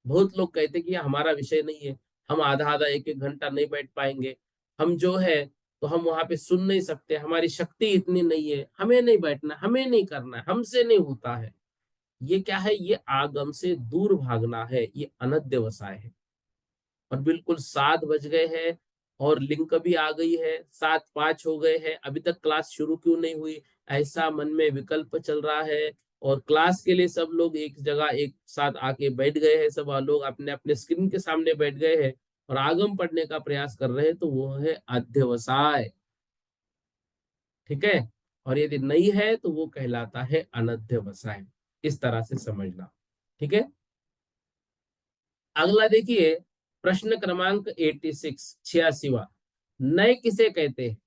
बहुत लोग कहते हैं कि ये हमारा विषय नहीं है, हम आधा आधा एक एक घंटा नहीं बैठ पाएंगे, हम जो है तो हम वहां पे सुन नहीं सकते, हमारी शक्ति इतनी नहीं है, हमें नहीं बैठना, हमें नहीं करना है, हमसे नहीं होता है। ये क्या है, ये आगम से दूर भागना है, ये अनध्यवसाय है। और बिल्कुल 7 बज गए हैं और लिंक भी आ गई है, 7:05 हो गए हैं, अभी तक क्लास शुरू क्यों नहीं हुई, ऐसा मन में विकल्प चल रहा है। और क्लास के लिए सब लोग एक जगह एक साथ आके बैठ गए हैं, सब लोग अपने अपने स्क्रीन के सामने बैठ गए हैं और आगम पढ़ने का प्रयास कर रहे हैं, तो वो है अध्यवसाय। ठीक है। और यदि नहीं है तो वो कहलाता है अनध्यवसाय। इस तरह से समझना। ठीक है। अगला देखिए, प्रश्न क्रमांक 86, 86वां। नए किसे कहते हैं?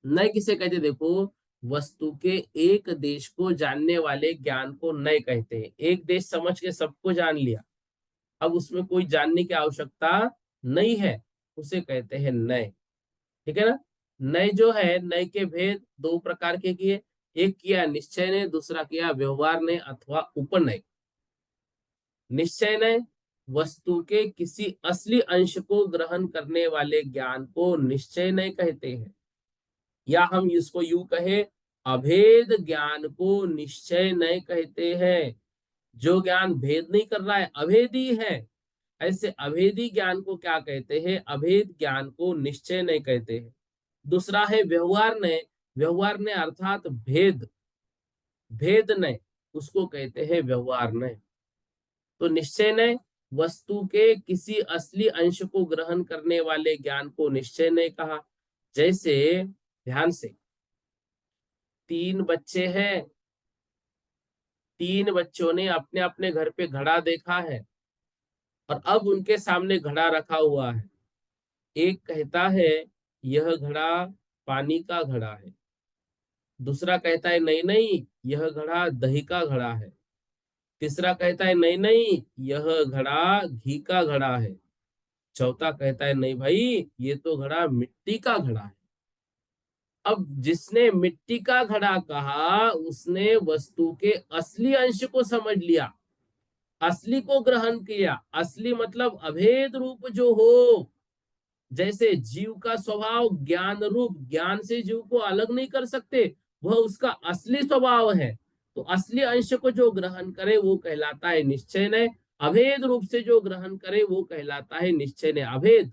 नए किसे कहते हैं? देखो, वस्तु के एक देश को जानने वाले ज्ञान को नए कहते हैं। एक देश समझ के सबको जान लिया, अब उसमें कोई जानने की आवश्यकता नहीं है, उसे कहते हैं नए। ठीक है ना। नए जो है, नए के भेद दो प्रकार के किए, एक किया निश्चय ने, दूसरा किया व्यवहार ने अथवा उपनय। निश्चय नय वस्तु के किसी असली अंश को ग्रहण करने वाले ज्ञान को निश्चय नय कहते हैं। या हम इसको यूं कहे, अभेद ज्ञान को निश्चय नय कहते हैं। जो ज्ञान भेद नहीं कर रहा है, अभेदी है, ऐसे अभेदी ज्ञान को क्या कहते हैं? अभेद ज्ञान को निश्चय नय कहते हैं। दूसरा है व्यवहार नय। व्यवहार नय अर्थात भेद, भेद नय, उसको कहते हैं व्यवहार नय। तो निश्चय ने वस्तु के किसी असली अंश को ग्रहण करने वाले ज्ञान को निश्चय ने कहा। जैसे, ध्यान से, 3 बच्चे हैं, 3 बच्चों ने अपने अपने घर पे घड़ा देखा है और अब उनके सामने घड़ा रखा हुआ है। एक कहता है यह घड़ा पानी का घड़ा है, दूसरा कहता है नहीं नहीं यह घड़ा दही का घड़ा है, तीसरा कहता है नहीं नहीं यह घड़ा घी का घड़ा है, चौथा कहता है नहीं भाई ये तो घड़ा मिट्टी का घड़ा है। अब जिसने मिट्टी का घड़ा कहा उसने वस्तु के असली अंश को समझ लिया, असली को ग्रहण किया। असली मतलब अभेद रूप जो हो। जैसे जीव का स्वभाव ज्ञान रूप, ज्ञान से जीव को अलग नहीं कर सकते, वह उसका असली स्वभाव है। तो असली अंश को जो ग्रहण करे वो कहलाता है निश्चय ने। अभेद रूप से जो ग्रहण करे वो कहलाता है निश्चय ने अभेद।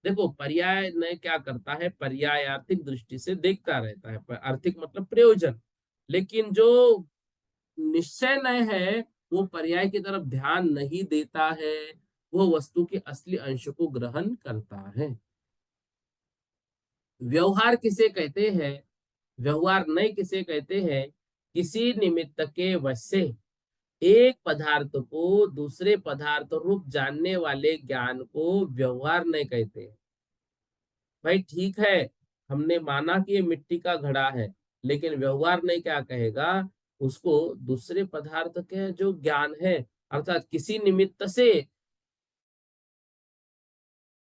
देखो, पर्याय नय क्या करता है, पर्यायार्थिक दृष्टि से देखता रहता है, आर्थिक मतलब प्रयोजन। लेकिन जो निश्चय नय है वो पर्याय की तरफ ध्यान नहीं देता है, वो वस्तु के असली अंश को ग्रहण करता है। व्यवहार किसे कहते हैं? व्यवहार नय किसे कहते हैं? किसी निमित्त के वश से एक पदार्थ को दूसरे पदार्थ रूप जानने वाले ज्ञान को व्यवहार नय कहते हैं। भाई ठीक है, हमने माना कि ये मिट्टी का घड़ा है, लेकिन व्यवहार नहीं क्या कहेगा, उसको दूसरे पदार्थ के जो ज्ञान है, अर्थात किसी निमित्त से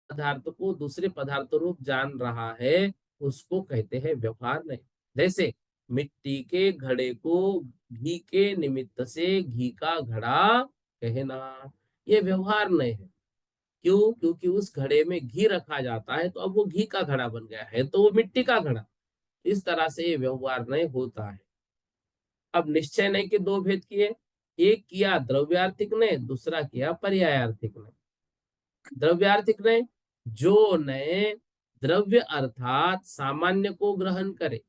पदार्थ को दूसरे पदार्थ रूप जान रहा है, उसको कहते हैं व्यवहार नहीं। जैसे मिट्टी के घड़े को घी के निमित्त से घी का घड़ा कहना, ये व्यवहार नहीं है। क्यों? क्योंकि उस घड़े में घी रखा जाता है तो अब वो घी का घड़ा बन गया है, तो वो मिट्टी का घड़ा। इस तरह से ये व्यवहार नहीं होता है। अब निश्चय नहीं के दो भेद किए, एक किया द्रव्यार्थिक ने, दूसरा किया पर्यायार्थिक ने। द्रव्यार्थिक ने जो नए द्रव्य अर्थात सामान्य को ग्रहण करे,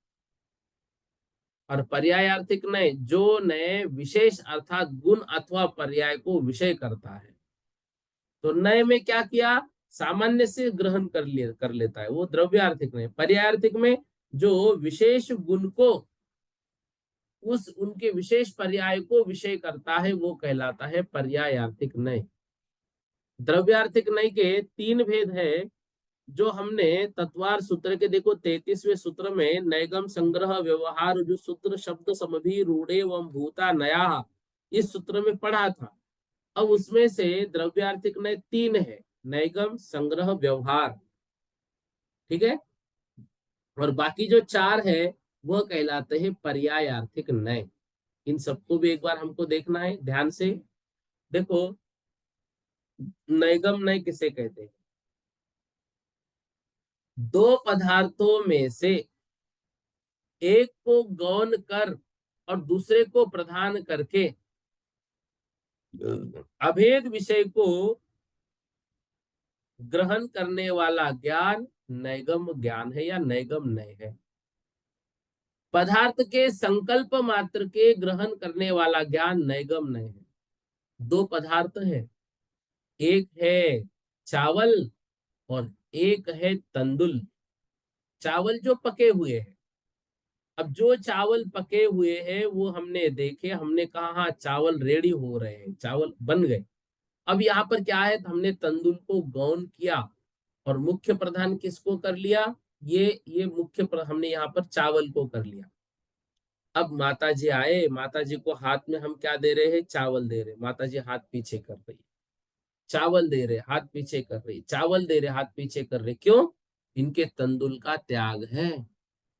और पर्यायार्थिक ने जो नए विशेष अर्थात गुण अथवा पर्याय को विषय करता है। तो नए में क्या किया, सामान्य से ग्रहण कर लेता है, वो द्रव्यार्थिक में। पर्यायार्थिक में जो विशेष गुण को, उस उनके विशेष पर्याय को विषय करता है, वो कहलाता है पर्यायार्थिक नय। द्रव्यार्थिक नय के 3 भेद है। जो हमने तत्वार सूत्र के देखो 33वें सूत्र में नैगम संग्रह व्यवहार जो सूत्र शब्द समभि रूढ़े एवं भूता नया, इस सूत्र में पढ़ा था। अब उसमें से द्रव्यार्थिक नय 3 है, नैगम संग्रह व्यवहार, ठीक है। और बाकी जो 4 है वह कहलाते हैं पर्याय आर्थिक नय। इन सबको भी एक बार हमको देखना है ध्यान से। देखो, नैगम नय किसे कहते हैं? दो पदार्थों में से एक को गौण कर और दूसरे को प्रधान करके अभेद विषय को ग्रहण करने वाला ज्ञान नैगम ज्ञान है या नैगम नय है। पदार्थ के संकल्प मात्र के ग्रहण करने वाला ज्ञान नैगम नय है। दो पदार्थ है, एक है चावल और एक है तंदुल। चावल जो पके हुए हैं, अब जो चावल पके हुए हैं वो हमने देखे, हमने कहा हाँ चावल रेडी हो रहे हैं, चावल बन गए। अब यहाँ पर क्या है, हमने तंदुल को गौण किया और मुख्य प्रधान किसको कर लिया, ये हमने यहाँ पर चावल को कर लिया। अब माता जी आए, माता जी को हाथ में हम क्या दे रहे हैं, चावल दे रहे। माता जी हाथ पीछे कर रही, चावल दे रहे हाथ पीछे कर रही, चावल दे रहे हाथ पीछे कर रहे, क्यों? इनके तंदुल का त्याग है।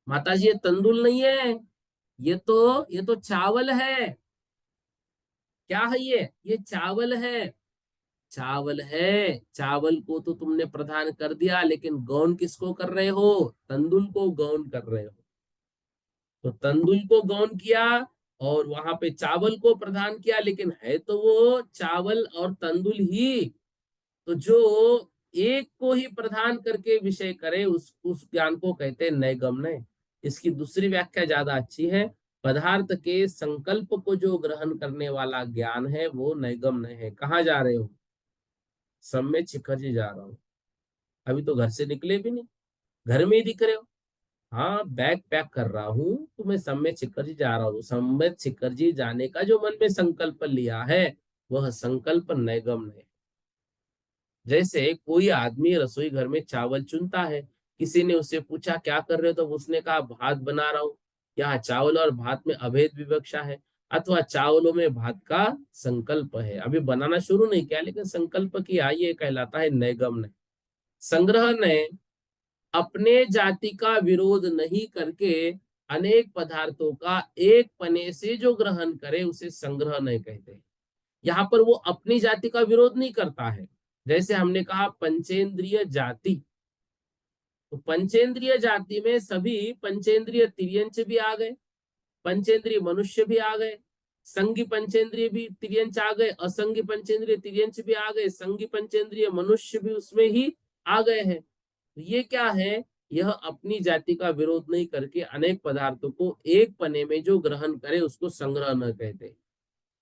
माता जी ये तंदुल नहीं है, ये तो चावल है। क्या है ये चावल है। चावल है, चावल को तो तुमने प्रदान कर दिया, लेकिन गौण किसको कर रहे हो, तंदुल को गौण कर रहे हो। तो तंदुल को गौण किया और वहां पे चावल को प्रदान किया, लेकिन है तो वो चावल और तंदुल ही। तो जो एक को ही प्रदान करके विषय करे उस ज्ञान को कहते हैं नैगम्य। इसकी दूसरी व्याख्या ज्यादा अच्छी है, पदार्थ के संकल्प को जो ग्रहण करने वाला ज्ञान है वो नैगम्य है। कहाँ जा रहे हो? सब में शिखर जी जा रहा हूँ। अभी तो घर से निकले भी नहीं, घर में ही दिख रहे हो। हाँ, बैग पैक कर रहा हूँ तो मैं सम्यक शिखर जी जा रहा हूँ। सम्यक शिखर जी जाने का जो मन में संकल्प लिया है वह संकल्प नैगम्य है। जैसे कोई आदमी रसोई घर में चावल चुनता है, किसी ने उससे पूछा क्या कर रहे हो, तो उसने कहा भात बना रहा हूँ। यहाँ चावल और भात में अभेद विवक्षा है, अथवा चावलों में भात का संकल्प है। अभी बनाना शुरू नहीं किया लेकिन संकल्प किया, ये कहलाता है नैगम्य। संग्रह ने अपने जाति का विरोध नहीं करके अनेक पदार्थों का एक पने से जो ग्रहण करे उसे संग्रह नहीं कहते। यहाँ पर वो अपनी जाति का विरोध नहीं करता है। जैसे हमने कहा पंचेंद्रिय जाति, तो पंचेंद्रिय जाति में सभी पंचेंद्रिय तिर्यंच भी आ गए, पंचेंद्रिय मनुष्य भी आ गए, संगी पंचेंद्रिय भी तिर्यंच आ गए, असंगी पंचेंद्रिय तिर्यंच भी आ गए, संगी पंचेंद्रिय मनुष्य भी उसमें ही आ गए हैं। तो ये क्या है, यह अपनी जाति का विरोध नहीं करके अनेक पदार्थों को एक पने में जो ग्रहण करे उसको संग्रह न कहते।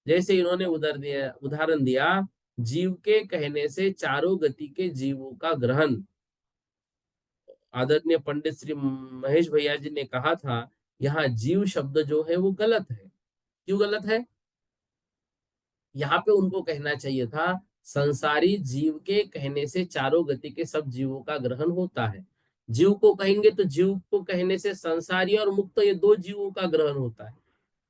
जैसे इन्होंने उदाहरण दिया, जीव के कहने से चारों गति के जीवों का ग्रहण। आदरणीय पंडित श्री महेश भैया जी ने कहा था, यहाँ जीव शब्द जो है वो गलत है। क्यों गलत है? यहाँ पे उनको कहना चाहिए था संसारी जीव के कहने से चारों गति के सब जीवों का ग्रहण होता है। जीव को कहेंगे तो जीव को कहने से संसारी और मुक्त ये दो जीवों का ग्रहण होता है।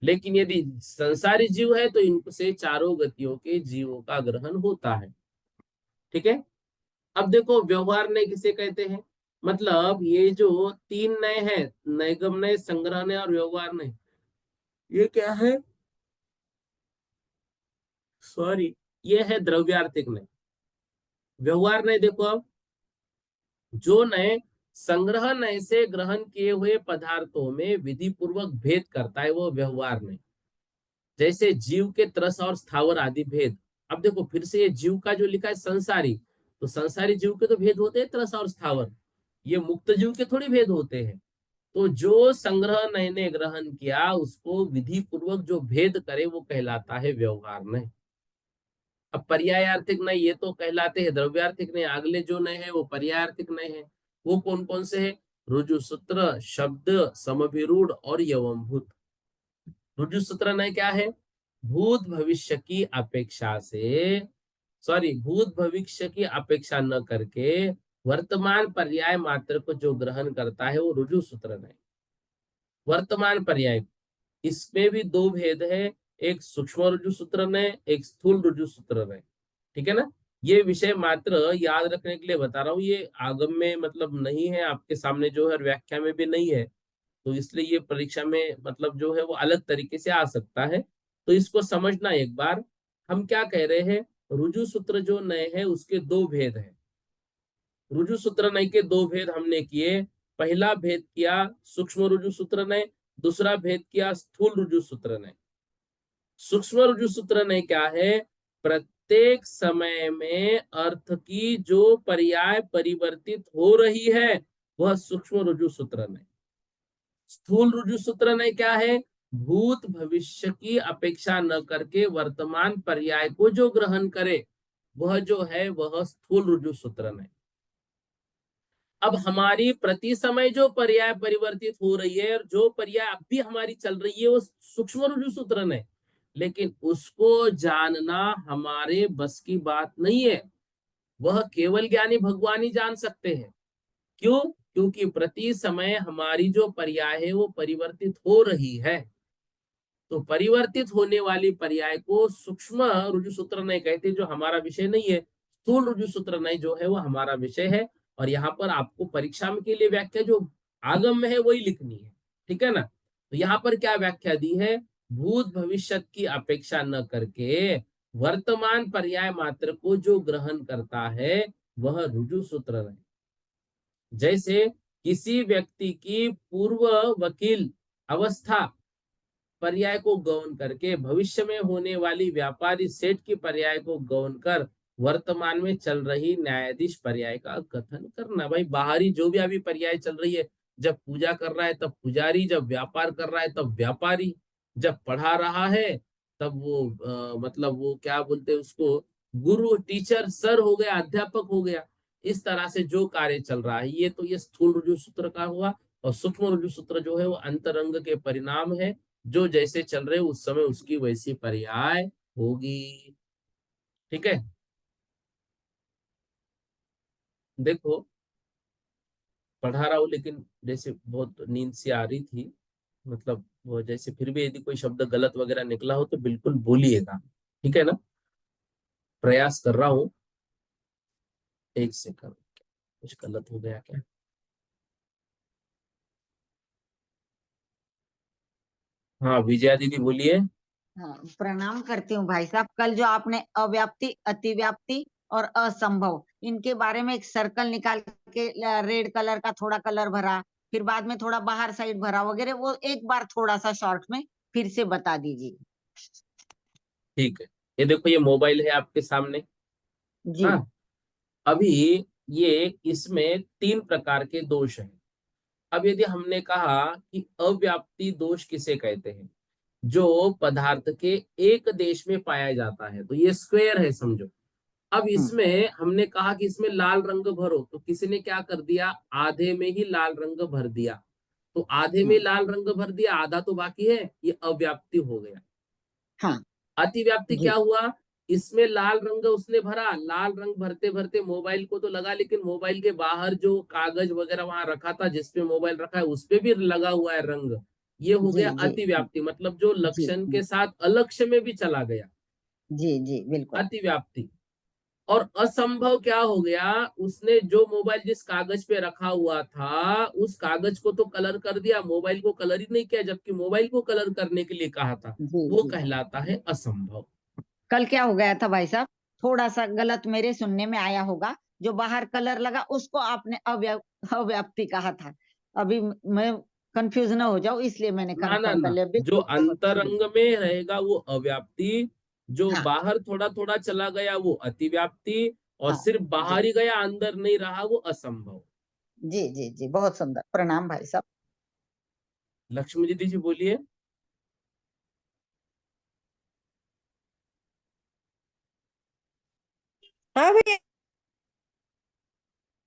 लेकिन यदि संसारी जीव है तो इनसे चारों गतियों के जीवों का ग्रहण होता है। ठीक है। अब देखो व्यवहार नय किसे कहते हैं, मतलब ये जो 3 नय है, नैगम नय, संग्रह नय और व्यवहार नय, ये क्या है, सॉरी, ये है द्रव्यार्थिक नय। व्यवहार नय देखो, अब जो नय संग्रह नय से ग्रहण किए हुए पदार्थों में विधि पूर्वक भेद करता है वो व्यवहार नय। जैसे जीव के त्रस और स्थावर आदि भेद। अब देखो फिर से ये जीव का जो लिखा है संसारी, तो संसारी जीव के तो भेद होते हैं त्रस और स्थावर, ये मुक्त जीव के थोड़ी भेद होते हैं। तो जो संग्रह नय ने ग्रहण किया उसको विधि पूर्वक जो भेद करे वो कहलाता है व्यवहार नय। अब पर्यायार्थिक नय ये तो कहलाते हैं द्रव्यार्थिक नय, अगले जो नय है वो पर्यायार्थिक नय है। वो कौन कौन से है? रुजु सूत्र, शब्द, समभिरूढ़ और यवमभूत। रुजु सूत्र नय क्या है? भूत भविष्य की अपेक्षा से, सॉरी, भूत भविष्य की अपेक्षा न करके वर्तमान पर्याय मात्र को जो ग्रहण करता है वो रुजु सूत्र नहीं। वर्तमान पर्याय, इसमें भी दो भेद है, एक सूक्ष्म रुजु सूत्र ने, एक स्थूल रुजु सूत्र ने। ठीक है ना। ये विषय मात्र याद रखने के लिए बता रहा हूँ, ये आगम में मतलब नहीं है आपके सामने जो है, और व्याख्या में भी नहीं है। तो इसलिए ये परीक्षा में मतलब जो है वो अलग तरीके से आ सकता है। तो इसको समझना एक बार। हम क्या कह रहे हैं, रुजु सूत्र जो नए है उसके दो भेद हैं। रुजु सूत्र नय के दो भेद हमने किए। पहला भेद किया सूक्ष्म रुजु सूत्र नय, दूसरा भेद किया स्थूल रुजु सूत्र नय। सूक्ष्म रुजु सूत्र नय क्या है, प्रत्येक समय में अर्थ की जो पर्याय परिवर्तित हो रही है वह सूक्ष्म रुजु सूत्र नय। स्थूल रुजु सूत्र नय क्या है, भूत भविष्य की अपेक्षा न करके वर्तमान पर्याय को जो ग्रहण करे वह जो है वह स्थूल रुजु सूत्र नय। अब हमारी प्रति समय जो पर्याय परिवर्तित हो रही है और जो पर्याय अब भी हमारी चल रही है वो सूक्ष्म रुजु सूत्रन है, लेकिन उसको जानना हमारे बस की बात नहीं है। वह केवल ज्ञानी भगवान ही जान सकते हैं। क्यों? क्योंकि प्रति समय हमारी जो पर्याय है वो परिवर्तित हो रही है। तो परिवर्तित होने वाली पर्याय को सूक्ष्म रुजु सूत्र नहीं कहते, जो हमारा विषय नहीं है। स्थूल रुजु सूत्र नहीं जो है वो हमारा विषय है। और यहाँ पर आपको परीक्षा में के लिए व्याख्या जो आगम में है वही लिखनी है। ठीक है ना। तो यहाँ पर क्या व्याख्या दी है, भूत भविष्य की अपेक्षा न करके वर्तमान पर्याय मात्र को जो ग्रहण करता है वह रुजु सूत्र नहीं। जैसे किसी व्यक्ति की पूर्व वकील अवस्था पर्याय को गौण करके भविष्य में होने वाली व्यापारी सेठ की पर्याय को गौण कर वर्तमान में चल रही न्यायाधीश पर्याय का कथन करना। भाई बाहरी जो भी अभी पर्याय चल रही है, जब पूजा कर रहा है तब पुजारी, जब व्यापार कर रहा है तब व्यापारी, जब पढ़ा रहा है तब वो मतलब वो क्या बोलते हैं उसको, गुरु टीचर सर हो गया, अध्यापक हो गया। इस तरह से जो कार्य चल रहा है, ये तो ये स्थूल रुजु सूत्र का हुआ। और सूक्ष्म रुजु सूत्र जो है वो अंतरंग के परिणाम है, जो जैसे चल रहे उस समय उसकी वैसी पर्याय होगी। ठीक है। देखो पढ़ा रहा हूँ लेकिन जैसे बहुत नींद सी आ रही थी, मतलब वो जैसे फिर भी यदि कोई शब्द गलत वगैरह निकला हो तो बिल्कुल बोलिएगा। ठीक है ना। प्रयास कर रहा हूँ। एक सेकंड, कुछ गलत हो गया क्या? हाँ विजया दीदी बोलिए। हाँ, प्रणाम करती हूँ भाई साहब। कल जो आपने अव्याप्ति, अतिव्याप्ति और असंभव, इनके बारे में एक सर्कल निकाल के रेड कलर का थोड़ा कलर भरा, फिर बाद में थोड़ा बाहर साइड भरा वगैरह, वो एक बार थोड़ा सा शॉर्ट में फिर से बता दीजिए। ठीक है। ये देखो ये मोबाइल है आपके सामने। जी। हाँ। अभी ये इसमें तीन प्रकार के दोष हैं। अब यदि हमने कहा कि अव्याप्ति दोष किसे कहते हैं, जो पदार्थ के एक देश में पाया जाता है, तो ये स्क्वायर है समझो। अब इसमें हमने कहा कि इसमें लाल रंग भरो, तो किसी ने क्या कर दिया, आधे में ही लाल रंग भर दिया। तो आधे में लाल रंग भर दिया, आधा तो बाकी है, ये अव्याप्ति हो गया। हाँ। अतिव्याप्ति क्या जी हुआ, इसमें लाल रंग उसने भरा, लाल रंग भरते भरते मोबाइल को तो लगा, लेकिन मोबाइल के बाहर जो कागज वगैरह वहां रखा था जिसपे मोबाइल रखा है उस पे भी लगा हुआ है रंग। ये हो जी गया जी अतिव्याप्ति, मतलब जो जी लक्षण के साथ अलक्ष्य में भी चला गया। जी जी बिल्कुल। अतिव्याप्ति। और असंभव क्या हो गया, उसने जो मोबाइल जिस कागज पे रखा हुआ था उस कागज को तो कलर कर दिया, मोबाइल को कलर ही नहीं किया, जबकि मोबाइल को कलर करने के लिए कहा था। जी वो जी। कहलाता है असंभव। कल क्या हो गया था भाई साहब, थोड़ा सा गलत मेरे सुनने में आया होगा, जो बाहर कलर लगा उसको आपने अव्याप्ति कहा था। अभी मैं कंफ्यूज ना हो जाऊं इसलिए मैंने ना ना कंफर्म कर ना, लिया, जो बिल्कुल बहुत सही। अंतरंग में रहेगा वो अव्याप्ति, जो हाँ बाहर थोड़ा थोड़ा चला गया वो अतिव्याप्ति, और हाँ। सिर्फ जी बाहर ही गया अंदर नहीं रहा वो असंभव। जी जी जी, बहुत सुंदर, प्रणाम भाई साहब। लक्ष्मी दीदी जी बोलिए। हाँ भैया।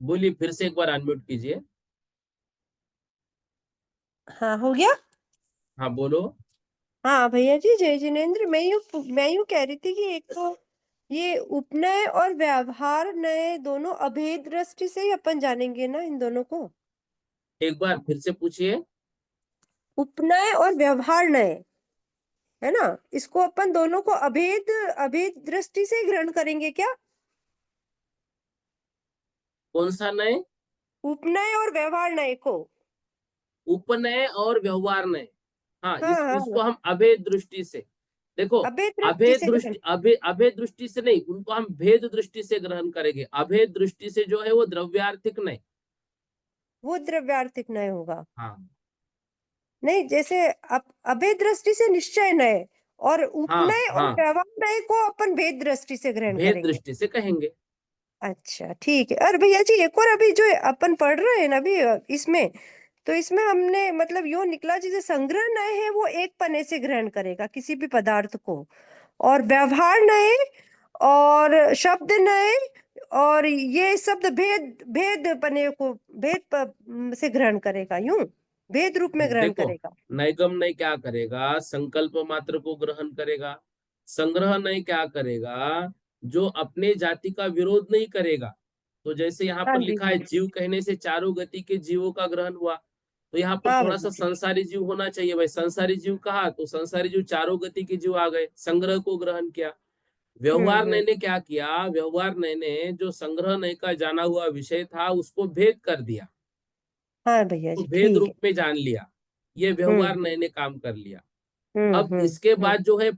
बोलिए फिर से एक बार अनम्यूट कीजिए। हाँ हो गया। हाँ बोलो। हाँ भैया जी, जय जिनेन्द्र। मैं यूँ कह रही थी कि एक तो ये उपनय और व्यवहार नय दोनों अभेद दृष्टि से ही अपन जानेंगे ना इन दोनों को। एक बार फिर से पूछिए। उपनय और व्यवहार नय, है ना, इसको अपन दोनों को अभेद अभेद दृष्टि से ही ग्रहण करेंगे क्या? कौन सा नय? उपनय और व्यवहार नय को। उपनय और व्यवहार नय। हाँ, हाँ इसको हाँ, हम अभेद दृष्टि से, देखो, अभेद दृष्टि से ग्रहण। अभेद दृष्टि से नहीं, उनको हम भेद दृष्टि से ग्रहण करेंगे। अभेद दृष्टि से जो है वो द्रव्यार्थिक नहीं। वो द्रव्यार्थिक नय होगा। हाँ नहीं, जैसे अभेद दृष्टि से निश्चय नय, और हाँ उपनय और हाँ, व्यवहार नय को अपन भेद दृष्टि से ग्रहण भेद करेंगे। दृष्टि से कहेंगे। अच्छा ठीक है। और भैया जी एक और अभी जो अपन पढ़ रहे हैं ना अभी इसमें, तो इसमें हमने मतलब यो निकला जैसे संग्रह नय है वो एक पने से ग्रहण करेगा किसी भी पदार्थ को, और व्यवहार नय और शब्द नय, और ये शब्द भेद भेद पने को से ग्रहण करेगा, यूं भेद रूप में ग्रहण देखो, करेगा। नैगम नय क्या करेगा, संकल्प मात्र को ग्रहण करेगा। संग्रह नय क्या करेगा, जो अपने जाति का विरोध नहीं करेगा। तो जैसे यहाँ हाँ पर जी लिखा है, जीव कहने से चारों गति के जीवों का ग्रहण हुआ, तो यहाँ पर हाँ थोड़ा भैया सा जी। संसारी जीव होना चाहिए। भाई संसारी जीव कहा, तो संसारी जीव चारों गति के जीव आ गए, संग्रह को ग्रहण किया। व्यवहार नय हम्म। ने क्या किया, व्यवहार नय ने जो संग्रह नय का जाना हुआ विषय था उसको भेद कर दिया, हाँ भैया तो जी भेद ठीक रूप है। में जान लिया। ये व्यवहार हम्म नय ने काम कर लिया। हम्म अब हम्म इसके हम्म बाद जो है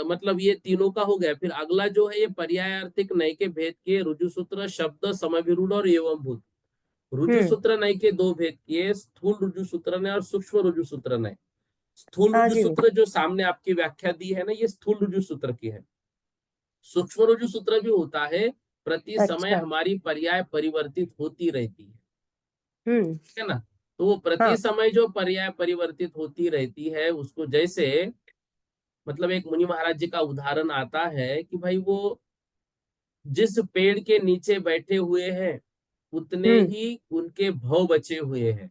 मतलब ये तीनों का हो गया। फिर अगला जो है ये पर्यायार्थिक नय के भेद किए, रुजु सूत्र, शब्द, समभिरूढ़ और एवं भूत। रुजु हम्म। सूत्र नय के दो भेद किए, स्थूल रुजु सूत्र नय और सूक्ष्म रुजु सूत्र नय। स्थूल हाँ रुजु जी सूत्र जो सामने आपकी व्याख्या दी है ना, ये स्थूल रुजु सूत्र की है। सूक्ष्म रुजु सूत्र भी होता है, प्रति समय अच्छा। हमारी पर्याय परिवर्तित होती रहती हम्म। है ना। तो वो प्रति हाँ। समय जो पर्याय परिवर्तित होती रहती है उसको, जैसे मतलब एक मुनि महाराज जी का उदाहरण आता है कि भाई वो जिस पेड़ के नीचे बैठे हुए हैं उतने हम्म ही उनके भव बचे हुए हैं।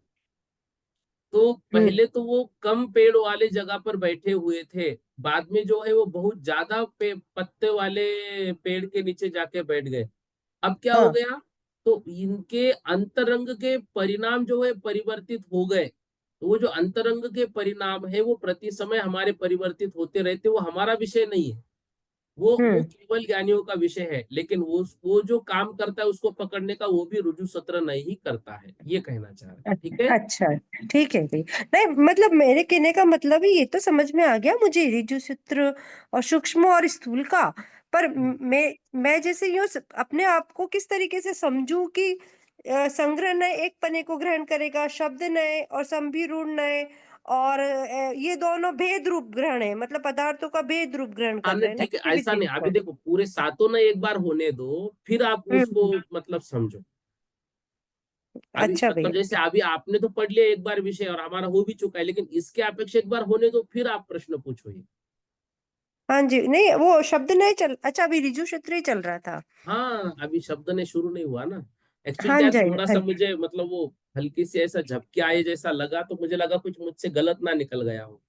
तो हम्म। पहले तो वो कम पेड़ वाले जगह पर बैठे हुए थे, बाद में जो है वो बहुत ज्यादा पत्ते वाले पेड़ के नीचे जाके बैठ गए। अब क्या हो हाँ। गया, तो इनके अंतरंग के परिणाम जो है परिवर्तित हो गए। तो वो जो अंतरंग के परिणाम है वो प्रति समय हमारे परिवर्तित होते रहते, वो हमारा विषय नहीं है। वो हम्म। केवल ज्ञानियों का विषय है, लेकिन वो जो काम करता है उसको पकड़ने का वो भी रुजु सत्र नहीं करता है, ये कहना चाह रहे हैं। ठीक है। अच्छा ठीक है भाई। नहीं मतलब मेरे कहने का मतलब ही ये तो समझ में आ गया मुझे, ऋजु सूत्र और सूक्ष्म और स्थूल का। पर मैं जैसे यूं अपने आप को किस तरीके से समझूं कि संग्रह नय एक पने को ग्रहण करेगा, शब्द नय और संभिरूढ़ नय, और ये दोनों भेद रूप ग्रहण है, मतलब पदार्थों का भेद रूप ग्रहण हाँ कर रहे नहीं, हैं ना ठीक है, किसी भी ऐसा चीज नहीं, अभी को। देखो पूरे सातों ने एक बार होने दो, फिर आप उसको हम्म। मतलब समझो। अभी अच्छा मतलब भैया। जैसे अभी आपने तो पढ़ लिया एक बार विषय और हमारा हो भी चुका है, लेकिन इसके अपेक्षा एक बार होने दो फिर आप प्रश्न पूछो ये। हाँ जी, नहीं वो शब्द नहीं चल, अच्छा अभी ऋजु सूत्र ही चल रहा था। हाँ, अभी शब्द ने शुरू नहीं हुआ ना। एक्चुअली हाँ क्या है, जी थोड़ा हाँ सा जी। मुझे मतलब वो हल्की सी ऐसा झपकी आए जैसा लगा, तो मुझे लगा कुछ मुझसे गलत ना निकल गया हो।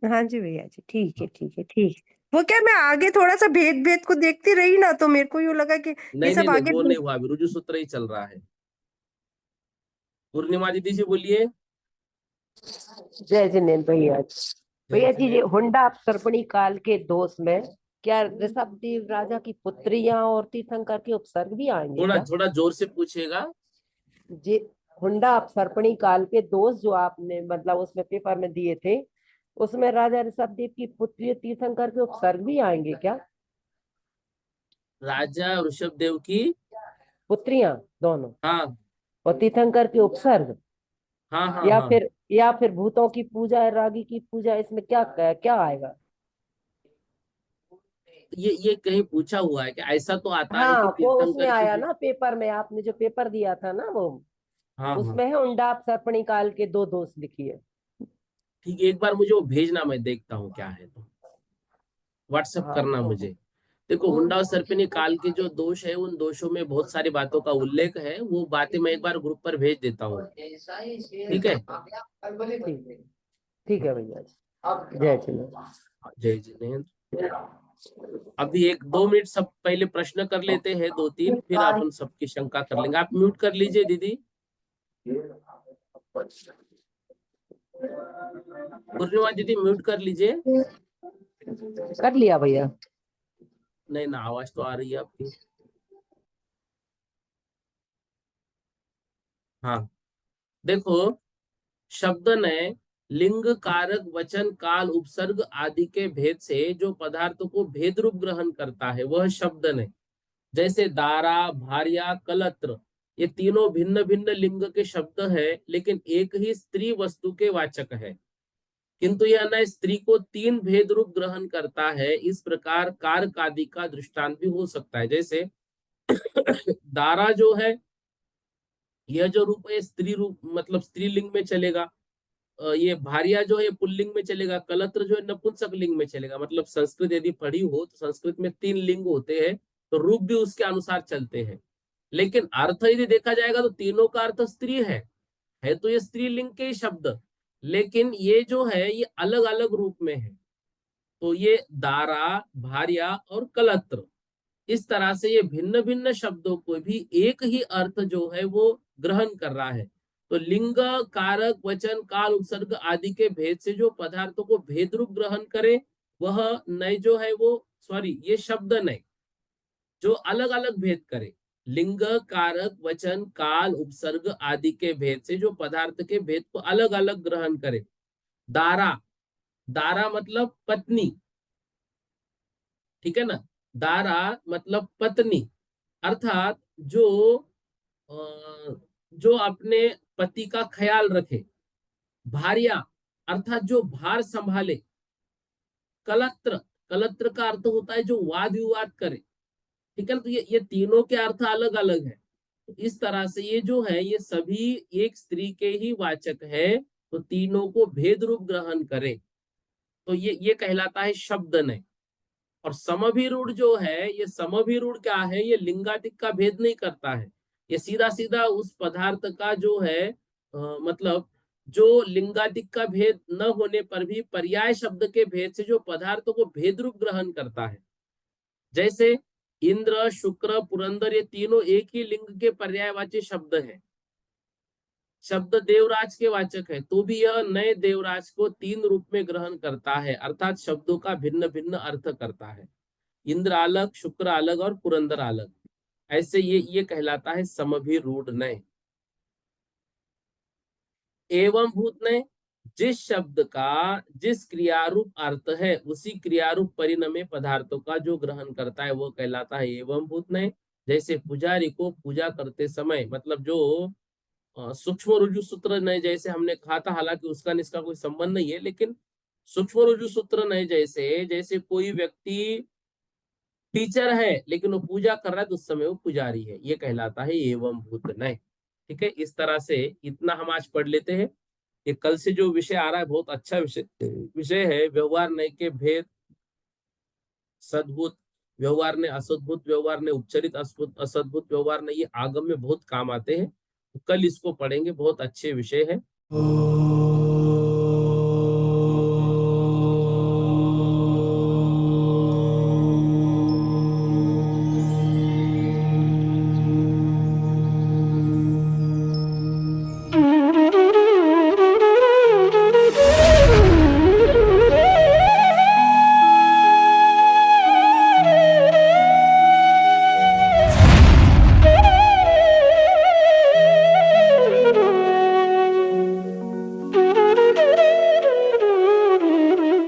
हाँ जी भैया जी ठीक है हाँ। ठीक है ठीक है। वो क्या मैं आगे थोड़ा सा भेद भेद को देखती रही ना, तो मेरे को यूं लगा कि ये नहीं नहीं सब नहीं, आगे वो नहीं हुआ, अभी रुजु सूत्र ही चल रहा है। पूर्णिमा दीदी जी बोलिए। जय जिनेन्द्र भैया जी। जय भैया जी ये जिनेन्द्र। हुंडा सर्पणी काल के दोष में क्या ऋषभदेव राजा की पुत्रियां और तीर्थंकर के उपसर्ग भी आएंगे थोड़ा क्या? थोड़ा जोर से पूछिएगा। जे हुंडा सर्पणी काल के दोष जो आपने मतलब उसमें पेपर में दिए थे, उसमें राजा ऋषभदेव की पुत्री तीर्थंकर के उपसर्ग भी आएंगे क्या? राजा ऋषभ देव की। पुत्रियां दोनों हाँ और तीर्थंकर के उपसर्ग, हाँ हाँ हाँ, या फिर भूतों की पूजा है, रागी की पूजा, इसमें क्या क्या आएगा? ये कहीं पूछा हुआ है कि ऐसा तो आता है कि हाँ वो उसमें तीर्थंकर की आया जो। ना पेपर में, आपने जो पेपर दिया था ना वो, हाँ हाँ, उसमें है उंडाप सर्पणी काल के दो दोष लिखिए। ठीक है, एक बार मुझे वो भेजना, मैं देखता हूँ क्या है तो व्हाट्सएप हाँ करना मुझे। देखो, हुंडा और सर्पिनी काल के जो दोष है उन दोषों में बहुत सारी बातों का उल्लेख है, वो बातें मैं एक बार ग्रुप पर भेज देता हूँ। ठीक है। ठीक है, ठीक है भैया जी। जय श्री राम। जय जिनेन्द्र। अभी 1-2 मिनट सब पहले प्रश्न कर लेते हैं, 2-3, फिर अपन सबकी शंका कर लेंगे। आप म्यूट कर लीजिए दीदी। पूर्णिमा दीदी म्यूट कर लीजिए। कर लिया भैया। नहीं ना, आवाज तो आ रही है आपकी। हाँ, देखो, शब्द ने लिंग, कारक, वचन, काल, उपसर्ग आदि के भेद से जो पदार्थ को भेद रूप ग्रहण करता है वह शब्द ने। जैसे दारा, भार्या, कलत्र, ये तीनों भिन्न भिन्न लिंग के शब्द है, लेकिन एक ही स्त्री वस्तु के वाचक है, किंतु यह न स्त्री को 3 भेद रूप ग्रहण करता है। इस प्रकार कारक आदि का दृष्टांत भी हो सकता है। जैसे दारा जो है, यह जो रूप है स्त्री रूप, मतलब स्त्रीलिंग में चलेगा। ये भार्या जो है पुल्लिंग में चलेगा। कलत्र जो है नपुंसक लिंग में चलेगा। मतलब संस्कृत यदि पढ़ी हो तो संस्कृत में 3 लिंग होते हैं, तो रूप भी उसके अनुसार चलते हैं। लेकिन अर्थ यदि देखा जाएगा तो तीनों का अर्थ स्त्री है तो ये स्त्रीलिंग के ही शब्द, लेकिन ये जो है ये अलग अलग रूप में है। तो ये दारा, भार्या और कलत्र, इस तरह से ये भिन्न भिन्न शब्दों को भी एक ही अर्थ जो है वो ग्रहण कर रहा है। तो लिंग, कारक, वचन, काल, उपसर्ग आदि के भेद से जो पदार्थों को भेद रूप ग्रहण करे वह नय जो है वो, सॉरी, ये शब्द नय जो अलग अलग भेद करे। लिंग, कारक, वचन, काल, उपसर्ग आदि के भेद से जो पदार्थ के भेद को अलग अलग ग्रहण करे। दारा, दारा मतलब पत्नी, ठीक है ना। दारा मतलब पत्नी, अर्थात जो अपने पति का ख्याल रखे। भार्या अर्थात जो भार संभाले। कलत्र, कलत्र का अर्थ होता है जो वाद विवाद करे, ठीक है ना। तो ये तीनों के अर्थ अलग अलग है। तो इस तरह से ये जो है ये सभी एक स्त्री के ही वाचक है, तो तीनों को भेद रूप ग्रहण करे तो ये कहलाता है शब्द ने। और समभिरूढ़ जो है, ये समभिरूढ़ क्या है, ये लिंगादिक का भेद नहीं करता है। ये सीधा सीधा उस पदार्थ का जो है मतलब जो लिंगादिक का भेद न होने पर भी पर्याय शब्द के भेद से जो पदार्थों को भेद रूप ग्रहण करता है। जैसे इंद्र, शुक्र, पुरंदर, ये तीनों एक ही लिंग के पर्यायवाची शब्द हैं। शब्द देवराज के वाचक है, तो भी यह नए देवराज को 3 रूप में ग्रहण करता है, अर्थात शब्दों का भिन्न भिन्न अर्थ करता है। इंद्र अलग, शुक्र अलग और पुरंदर अलग, ऐसे ये कहलाता है समभिरूढ़ नय। एवं भूत नय, जिस शब्द का जिस क्रियारूप अर्थ है उसी क्रियारूप परिणमे पदार्थों का जो ग्रहण करता है वो कहलाता है एवं भूत नय। जैसे पुजारी को पूजा करते समय, मतलब जो सूक्ष्म रुजु सूत्र नय जैसे हमने कहा था, हालांकि उसका इसका कोई संबंध नहीं है, लेकिन सूक्ष्म रुजु सूत्र नय जैसे कोई व्यक्ति टीचर है लेकिन वो पूजा कर रहा है तो उस समय वो पुजारी है, ये कहलाता है एवं भूत नय। ठीक है, इस तरह से इतना हम आज पढ़ लेते हैं। ये कल से जो विषय आ रहा है बहुत अच्छा विषय है, व्यवहार नय के भेद, सद्भूत व्यवहार ने, असद्भुत व्यवहार ने, उपचरित असद्भुत व्यवहार ने, ये आगम में बहुत काम आते हैं। तो कल इसको पढ़ेंगे, बहुत अच्छे विषय है।